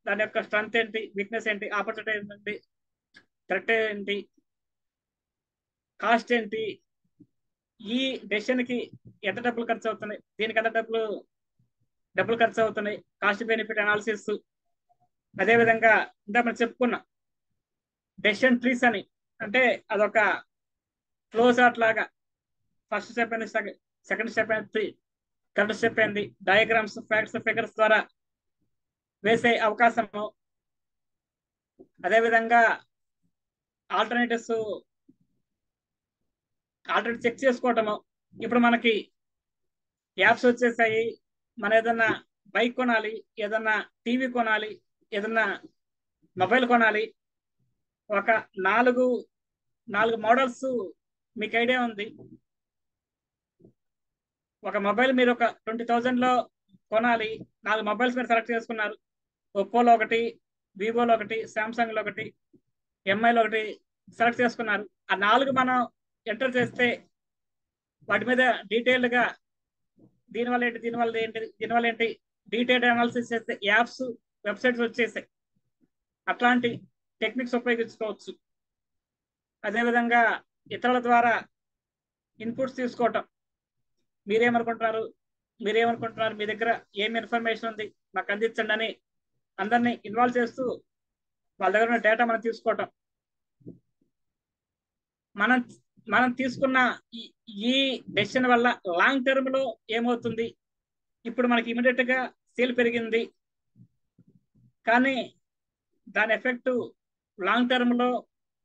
దాని యొక్క స్ట్రెంత్ ఏంటి, వీక్నెస్ ఏంటి, ఆపర్చునిటీ ఏంటి, థ్రెట్ ఏంటి, కాస్ట్ ఏంటి, ఈ డెసిషన్కి ఎంత డబ్బులు ఖర్చు అవుతున్నాయి, దీనికి ఎంత డబ్బులు ఖర్చు అవుతున్నాయి, కాస్ట్ బెనిఫిట్ అనాలిసిస్. అదేవిధంగా ఇందా మనం చెప్పుకున్నాం డెసిషన్ ట్రీస్ అని, అంటే అదొక ఫ్లో చార్ట్ లాగా, ఫస్ట్ స్టెప్ అయింది, సెకండ్ స్టెప్ అయింది, థర్డ్ స్టెప్ అయింది, డయాగ్రామ్స్, ఫ్యాక్ట్స్, ఫిగర్స్ ద్వారా వేసే అవకాశము. అదేవిధంగా ఆల్టర్నేటివ్ చెక్ చేసుకోవటము. ఇప్పుడు మనకి యాప్స్ వచ్చేసాయి, మనం ఏదన్నా బైక్ కొనాలి, ఏదన్నా టీవీ కొనాలి, ఏదన్నా మొబైల్ కొనాలి, ఒక నాలుగు మోడల్స్ మీకు ఐడియా ఉంది. ఒక మొబైల్ మీరు ఒక 20,000లో కొనాలి, 4 మొబైల్స్ మీరు సెలెక్ట్ చేసుకున్నారు, ఒప్పోలో ఒకటి, వివోలో ఒకటి, శాంసంగ్లో ఒకటి, ఎంఐలో ఒకటి సెలెక్ట్ చేసుకున్నారు. ఆ 4 మనం ఎంటర్ చేస్తే వాటి మీద డీటెయిల్డ్గా దీనివల్ల ఏంటి డీటెయిల్డ్ అనాలిసిస్ చేస్తే యాప్స్, వెబ్సైట్స్ వచ్చేసాయి. అట్లాంటి టెక్నిక్స్ ఉపయోగించుకోవచ్చు. అదేవిధంగా ఇతరుల ద్వారా ఇన్పుట్స్ తీసుకోవటం, మీరేమనుకుంటున్నారు, మీ దగ్గర ఏం ఇన్ఫర్మేషన్ ఉంది మాకు అందించండి అని అందరినీ ఇన్వాల్వ్ చేస్తూ వాళ్ళ దగ్గర ఉన్న డేటా మనం తీసుకోవటం. మనం తీసుకున్న ఈ డెసిషన్ వల్ల లాంగ్ టర్మ్ లో ఏమవుతుంది, ఇప్పుడు మనకి ఇమీడియట్ గా సేల్ పెరిగింది, కానీ దాని ఎఫెక్ట్ లాంగ్ టర్మ్లో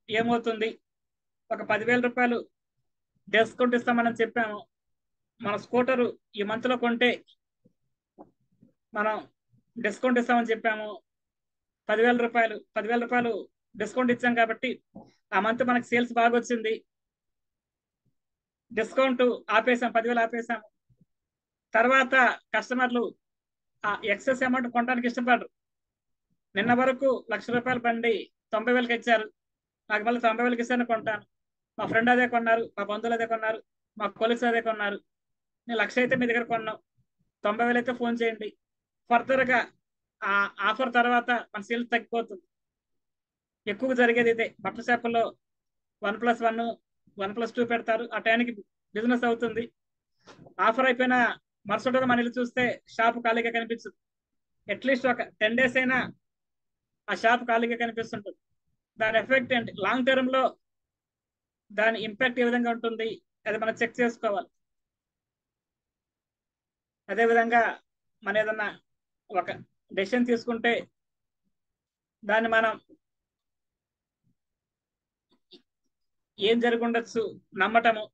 ఏమవుతుంది? ఒక 10,000 రూపాయలు డిస్కౌంట్ ఇస్తామని చెప్పాము. మన స్కూటరు ఈ మంత్లో కొంటే మనం డిస్కౌంట్ ఇస్తామని చెప్పాము. 10,000 రూపాయలు డిస్కౌంట్ ఇచ్చాం కాబట్టి ఆ మంత్ మనకి సేల్స్ బాగా వచ్చింది. డిస్కౌంట్ ఆపేసాం, 10,000 ఆపేసాము. తర్వాత కస్టమర్లు ఆ ఎక్సెస్ అమౌంట్ కొనడానికి ఇష్టపడరు. నిన్న వరకు ₹1,00,000 బండి 90,000కి ఇచ్చారు, నాకు మళ్ళీ 90,000కి ఇస్తాను కొంటాను. మా ఫ్రెండ్ అదే కొన్నారు, మా బంధువులు అదే కొన్నారు, మా కొలీగ్స్ అదే కొన్నారు. నేను 1,00,000 అయితే మీ దగ్గర కొన్నాం, 90,000 అయితే ఫోన్ చేయండి. ఫర్దర్గా ఆ ఆఫర్ తర్వాత మన సేల్స్ తగ్గిపోతుంది. ఎక్కువగా జరిగేది ఇదే. బట్టల షాపుల్లో 1+1, 1+2 పెడతారు. ఆ టైంకి బిజినెస్ అవుతుంది. ఆఫర్ అయిపోయిన మరుసటి రోజు మనం వెళ్ళి చూస్తే షాప్ ఖాళీగా కనిపించదు. అట్లీస్ట్ ఒక 10 days అయినా ఆ షాప్ ఖాళీగా కనిపిస్తుంటుంది. దాని ఎఫెక్ట్ ఏంటి, లాంగ్ టర్మ్ లో దాని ఇంపాక్ట్ ఏ విధంగా ఉంటుంది అది మనం చెక్ చేసుకోవాలి. అదేవిధంగా మన ఏదన్నా ఒక డెసిషన్ తీసుకుంటే దాన్ని మనం ఏం జరిగి ఉండొచ్చు నమ్మటము,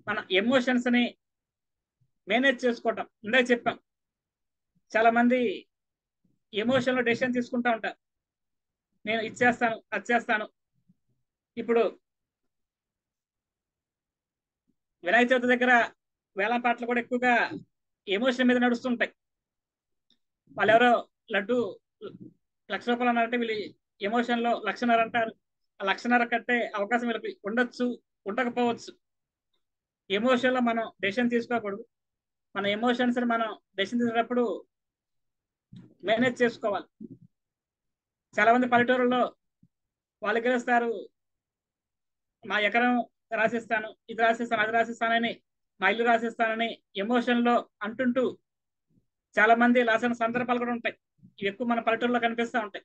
మన ఎమోషన్స్ ని మేనేజ్ చేసుకోవటం. ఇందాక చెప్పాం, చాలా మంది ఎమోషన్ లో డెసిషన్ తీసుకుంటా ఉంటారు. నేను ఇది చేస్తాను, అది చేస్తాను. ఇప్పుడు వినాయక చవితి దగ్గర వేలం పాటలు కూడా ఎక్కువగా ఎమోషన్ మీద నడుస్తుంటాయి. వాళ్ళు ఎవరో లడ్డు ₹1,00,000 అన్నారంటే వీళ్ళు ఎమోషన్ లో 1,50,000 అంటారు. ఆ 1,50,000 కట్టే అవకాశం వీళ్ళకి ఉండొచ్చు, ఉండకపోవచ్చు. ఎమోషన్ లో మనం డెసిషన్ తీసుకోకూడదు. మన ఎమోషన్స్ ని మనం డెసిషన్ తీసుకున్నప్పుడు మేనేజ్ చేసుకోవాలి. చాలా మంది పల్లెటూరులో వాళ్ళు గెలుస్తారు, మా ఎకరం రాసిస్తాను, ఇది రాసిస్తాను, అది రాసిస్తానని, మా ఇల్లు రాసిస్తానని ఎమోషన్ లో అంటుంటూ చాలా మంది రాసిన సందర్భాలు కూడా ఉంటాయి. ఇవి ఎక్కువ మన పల్లెటూరులో కనిపిస్తూ ఉంటాయి.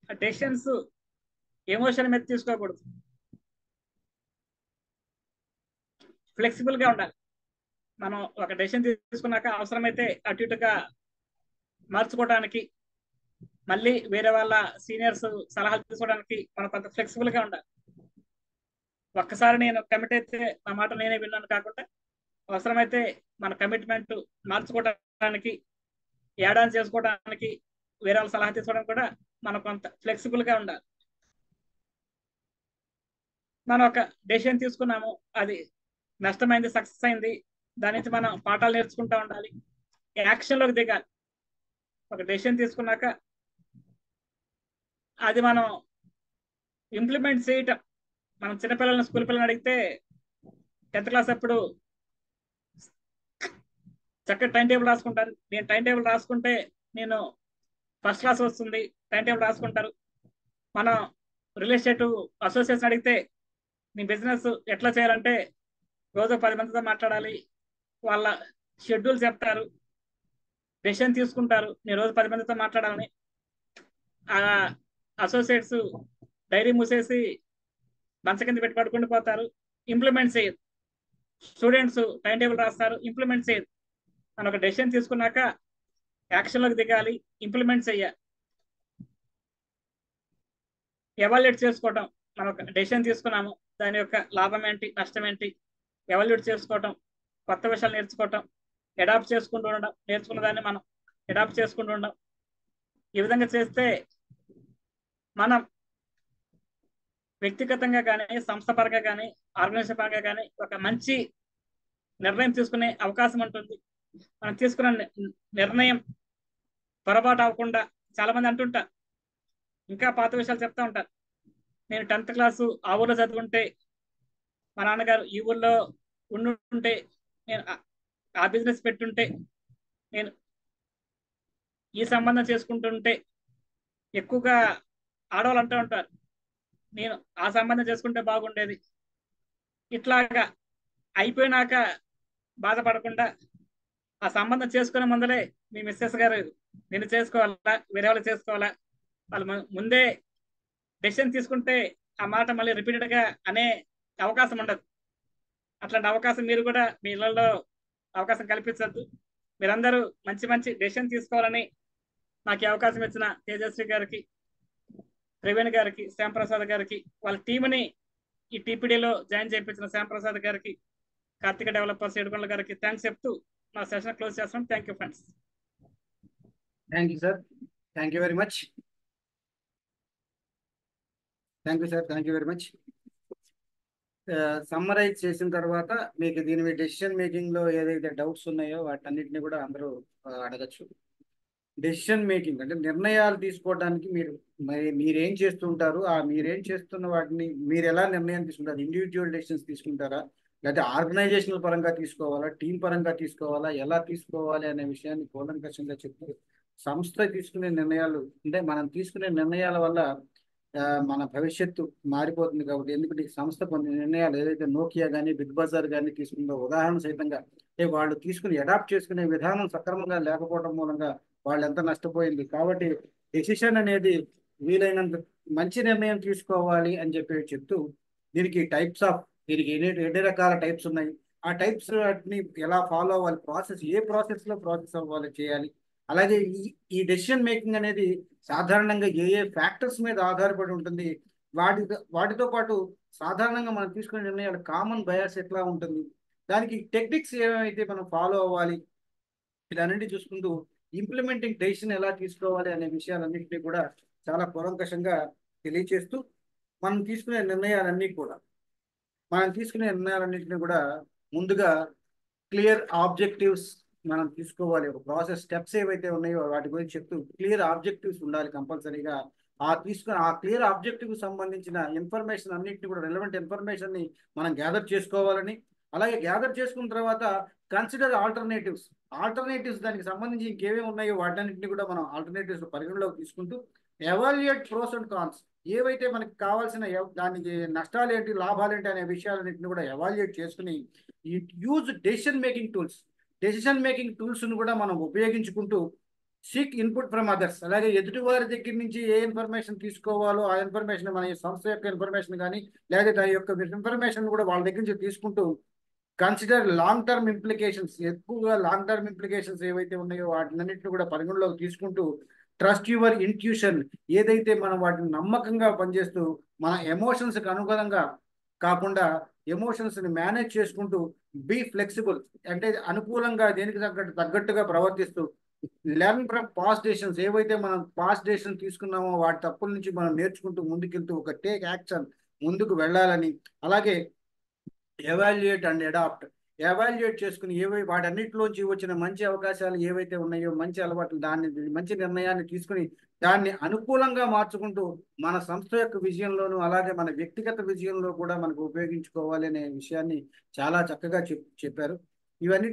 ఆ డెసిషన్స్ ఎమోషన్ మీద తీసుకోకూడదు, ఫ్లెక్సిబుల్ గా ఉండాలి. మనం ఒక డెసిషన్ తీసుకున్నాక అవసరమైతే అటు ఇటుగా మార్చుకోవడానికి, మళ్ళీ వేరే వాళ్ళ సీనియర్స్ సలహాలు తీసుకోవడానికి మనం కొంత ఫ్లెక్సిబుల్ గా ఉండాలి. ఒక్కసారి నేను కమిట్ అయితే నా మాట నేనే విన్నాను కాకుండా అవసరమైతే మన కమిట్మెంట్ మార్చుకోవడానికి, యాడ్ చేసుకోవడానికి, వేరే వాళ్ళ సలహా తీసుకోవడానికి కూడా మనం కొంత ఫ్లెక్సిబుల్ గా ఉండాలి. మనం ఒక డెసిషన్ తీసుకున్నాము, అది నష్టమైంది, సక్సెస్ అయింది, దాని నుంచి మనం పాఠాలు నేర్చుకుంటూ ఉండాలి, యాక్షన్ లోకి దిగాలి. ఒక డెసిషన్ తీసుకున్నాక అది మనం ఇంప్లిమెంట్ చేయటం. మనం చిన్నపిల్లలను, స్కూల్ పిల్లల్ని అడిగితే 10th క్లాస్ అప్పుడు చక్కగా టైం టేబుల్ రాసుకుంటారు. నేను టైం టేబుల్ రాసుకుంటే నేను ఫస్ట్ క్లాస్ వస్తుంది, టైం టేబుల్ రాసుకుంటారు. మనం రియల్ ఎస్టేట్ అసోసియేషన్ అడిగితే నీ బిజినెస్ ఎట్లా చేయాలంటే రోజు 10 మందితో మాట్లాడాలి, వాళ్ళ షెడ్యూల్ చెప్తారు, డెసిషన్ తీసుకుంటారు. నేను రోజు 10 మందితో మాట్లాడాలని. ఆ అసోసియేట్స్ డైరీ మూసేసి మంచ కింద పెట్టి పడుకుంటూ పోతారు, ఇంప్లిమెంట్ చేయరు. స్టూడెంట్స్ టైం టేబుల్ రాస్తారు, ఇంప్లిమెంట్ చేయరు. మనం ఒక డెసిషన్ తీసుకున్నాక యాక్షన్లోకి దిగాలి, ఇంప్లిమెంట్ చేయాలి. ఎవాల్యుయేట్ చేసుకోవటం, మనం ఒక డెసిషన్ తీసుకున్నాము, దాని యొక్క లాభం ఏంటి, నష్టం ఏంటి, ఎవాల్యుయేట్ చేసుకోవటం, కొత్త విషయాలు నేర్చుకోవటం, అడాప్ట్ చేసుకుంటూ ఉండడం, నేర్చుకున్న దాన్ని మనం అడాప్ట్ చేసుకుంటూ ఉండడం. ఈ విధంగా చేస్తే మనం వ్యక్తిగతంగా కానీ, సంస్థ పరంగా కానీ, ఆర్గనైజేషన్ పరంగా కానీ ఒక మంచి నిర్ణయం తీసుకునే అవకాశం ఉంటుంది. మనం తీసుకున్న నిర్ణయం పొరపాటు అవ్వకుండా, చాలా మంది అంటుంటారు, ఇంకా పాత విషయాలు చెప్తా ఉంటారు. నేను 10th క్లాసు ఆ ఊర్లో చదువుకుంటే, మా నాన్నగారు ఈ ఊర్లో ఉండుంటే, నేను ఆ బిజినెస్ పెట్టుంటే, నేను ఈ సంబంధం చేసుకుంటుంటే, ఎక్కువగా ఆడవాళ్ళు అంటూ ఉంటారు, నేను ఆ సంబంధం చేసుకుంటే బాగుండేది. ఇట్లాగా అయిపోయినాక బాధపడకుండా ఆ సంబంధం చేసుకునే ముందలే మీ మిస్సెస్ గారు నేను చేసుకోవాలా, వేరే వాళ్ళు చేసుకోవాలా, వాళ్ళు ముందే డెసిషన్ తీసుకుంటే ఆ మాట మళ్ళీ రిపీటెడ్ గా అనే అవకాశం ఉండదు. అట్లాంటి అవకాశం మీరు కూడా మీ ఇళ్లలో అవకాశం కల్పించద్దు. మీరందరూ మంచి మంచి డెసిషన్ తీసుకోవాలని నాకు ఈ అవకాశం ఇచ్చిన తేజస్వి గారికి, ప్రవీణ్ గారికి, శ్యాంప్రసాద్ గారికి, వాళ్ళ టీంని ఈ టీపీడీలో జాయిన్ చేయించిన శ్యాంప్రసాద్ గారికి, కార్తిక డెవలపర్స్ ఏడుకొండల గారికి థ్యాంక్స్ చెప్తూ నా సెషన్ క్లోజ్ చేస్తాను. Thank you friends. Thank you sir. Thank you very much. Thank you sir. Thank you very much. Summarise చేసిన తర్వాత మీకు దీని మీద డెసిషన్ మేకింగ్ లో ఏదైతే డౌట్స్ ఉన్నాయో వాటన్నిటిని కూడా అందరూ అడగచ్చు. డెసిషన్ మేకింగ్ అంటే నిర్ణయాలు తీసుకోవడానికి మీరేం చేస్తుంటారు, మీరేం చేస్తున్న వాటిని మీరు ఎలా నిర్ణయం తీసుకుంటారు? ఇండివిజువల్ డెసిషన్స్ తీసుకుంటారా, లేకపోతే ఆర్గనైజేషనల్ పరంగా తీసుకోవాలా, టీం పరంగా తీసుకోవాలా, ఎలా తీసుకోవాలి అనే విషయాన్ని కూలంకషంగా చెప్తూ సంస్థ తీసుకునే నిర్ణయాలు అంటే మనం తీసుకునే నిర్ణయాల వల్ల మన భవిష్యత్తు మారిపోతుంది. కాబట్టి ఎందుకంటే ఈ సంస్థ కొన్ని నిర్ణయాలు ఏదైతే నోకియా కానీ బిగ్ బజార్ కానీ తీసుకుందో ఉదాహరణ సహితంగా వాళ్ళు తీసుకుని అడాప్ట్ చేసుకునే విధానం సక్రమంగా లేకపోవడం మూలంగా వాళ్ళు ఎంత నష్టపోయింది. కాబట్టి డెసిషన్ అనేది వీలైనంత మంచి నిర్ణయం తీసుకోవాలి అని చెప్తూ దీనికి దీనికి ఎన్ని రకాల టైప్స్ ఉన్నాయి, ఆ టైప్స్ వాటిని ఎలా ఫాలో అవ్వాలి, ఏ ప్రాసెస్ అవ్వాలి చేయాలి. అలాగే ఈ డెసిషన్ మేకింగ్ అనేది సాధారణంగా ఏ ఫ్యాక్టర్స్ మీద ఆధారపడి ఉంటుంది, వాటితో పాటు సాధారణంగా మనం తీసుకునే నిర్ణయాలు కామన్ బయాస్ ఎట్లా ఉంటుంది, దానికి టెక్నిక్స్ ఏమైతే మనం ఫాలో అవ్వాలి, ఇదన్నింటినీ చూసుకుంటూ ఇంప్లిమెంటింగ్ డెసిషన్ ఎలా తీసుకోవాలి అనే విషయాలన్నింటినీ కూడా చాలా కూలంకషంగా తెలియచేస్తూ మనం తీసుకునే నిర్ణయాలన్నింటినీ కూడా ముందుగా క్లియర్ ఆబ్జెక్టివ్స్ మనం తీసుకోవాలి. ఒక ప్రాసెస్ స్టెప్స్ ఏవైతే ఉన్నాయో వాటి గురించి చెప్తూ క్లియర్ ఆబ్జెక్టివ్స్ ఉండాలి కంపల్సరీగా. ఆ క్లియర్ ఆబ్జెక్టివ్ సంబంధించిన ఇన్ఫర్మేషన్ అన్నింటినీ కూడా రెలవెంట్ ఇన్ఫర్మేషన్ ని మనం గ్యాదర్ చేసుకోవాలని, అలాగే గ్యాదర్ చేసుకున్న తర్వాత కన్సిడర్ ఆల్టర్నేటివ్స్ దానికి సంబంధించి ఇంకేమేమి ఉన్నాయో వాటన్నింటినీ కూడా మనం ఆల్టర్నేటివ్స్ పరిగణలోకి తీసుకుంటూ ఎవాల్యుయేట్ ప్రోస్ అండ్ కాన్స్, ఏవైతే మనకి కావాల్సిన దానికి నష్టాలు ఏంటి లాభాలు ఏంటి అనే విషయాలన్నింటినీ కూడా ఎవాల్యుయేట్ చేసుకుని యూజ్ డెసిషన్ మేకింగ్ టూల్స్ ను కూడా మనం ఉపయోగించుకుంటూ సీక్ ఇన్పుట్ ఫ్రమ్ అదర్స్, అలాగే ఎదుటివారి దగ్గర నుంచి ఏ ఇన్ఫర్మేషన్ తీసుకోవాలో ఆ ఇన్ఫర్మేషన్ మన సంస్థ యొక్క ఇన్ఫర్మేషన్ కానీ లేదా దాని యొక్క ఇన్ఫర్మేషన్ కూడా వాళ్ళ దగ్గర నుంచి తీసుకుంటూ కన్సిడర్ లాంగ్ టర్మ్ ఇంప్లికేషన్స్, ఎక్కువగా లాంగ్ టర్మ్ ఇంప్లికేషన్స్ ఏవైతే ఉన్నాయో వాటినన్నింటిని కూడా పరిగణలోకి తీసుకుంటూ ట్రస్ట్ యువర్ ఇంట్యూషన్, ఏదైతే మనం వాటిని నమ్మకంగా పనిచేస్తూ మన ఎమోషన్స్కి అనుగుణంగా కాకుండా ఎమోషన్స్ని మేనేజ్ చేసుకుంటూ బీ ఫ్లెక్సిబుల్ అంటే అనుకూలంగా దేనికి తగ్గట్టుగా ప్రవర్తిస్తూ లెర్న్ ఫ్రమ్ పాస్ట్ డెసిషన్స్, ఏవైతే మనం పాస్ట్ డెసిషన్ తీసుకున్నామో వాటి తప్పుల నుంచి మనం నేర్చుకుంటూ ముందుకెళ్తూ ఒక టేక్ యాక్షన్ ముందుకు వెళ్ళాలని, అలాగే ఎవాల్యుయేట్ అండ్ ఎవాల్యుయేట్ చేసుకుని వాటన్నిటిలోంచి వచ్చిన మంచి అవకాశాలు ఏవైతే ఉన్నాయో మంచి అలవాట్లు మంచి నిర్ణయాన్ని తీసుకుని దాన్ని అనుకూలంగా మార్చుకుంటూ మన సంస్థ యొక్క విజయంలోనూ అలాగే మన వ్యక్తిగత విజయంలో కూడా మనకు ఉపయోగించుకోవాలి అనే విషయాన్ని చాలా చక్కగా చెప్పారు. ఇవన్నీ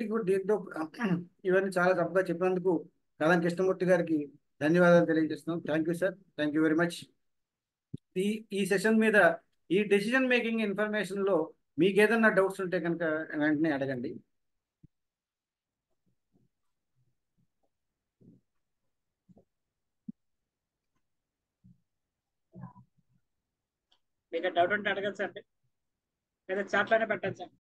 చాలా చక్కగా చెప్పినందుకు కదం కృష్ణమూర్తి గారికి ధన్యవాదాలు తెలియజేస్తున్నాం. Thank you sir. Thank you very much. ఈ సెషన్ మీద ఈ డెసిషన్ మేకింగ్ ఇన్ఫర్మేషన్ లో మీకు ఏదన్నా డౌట్స్ ఉంటే కనుక వెంటనే అడగండి. మీకు డౌట్ ఉంటే అడగచ్చు అండి, లేదా చాట్లోనే పెట్టచ్చు.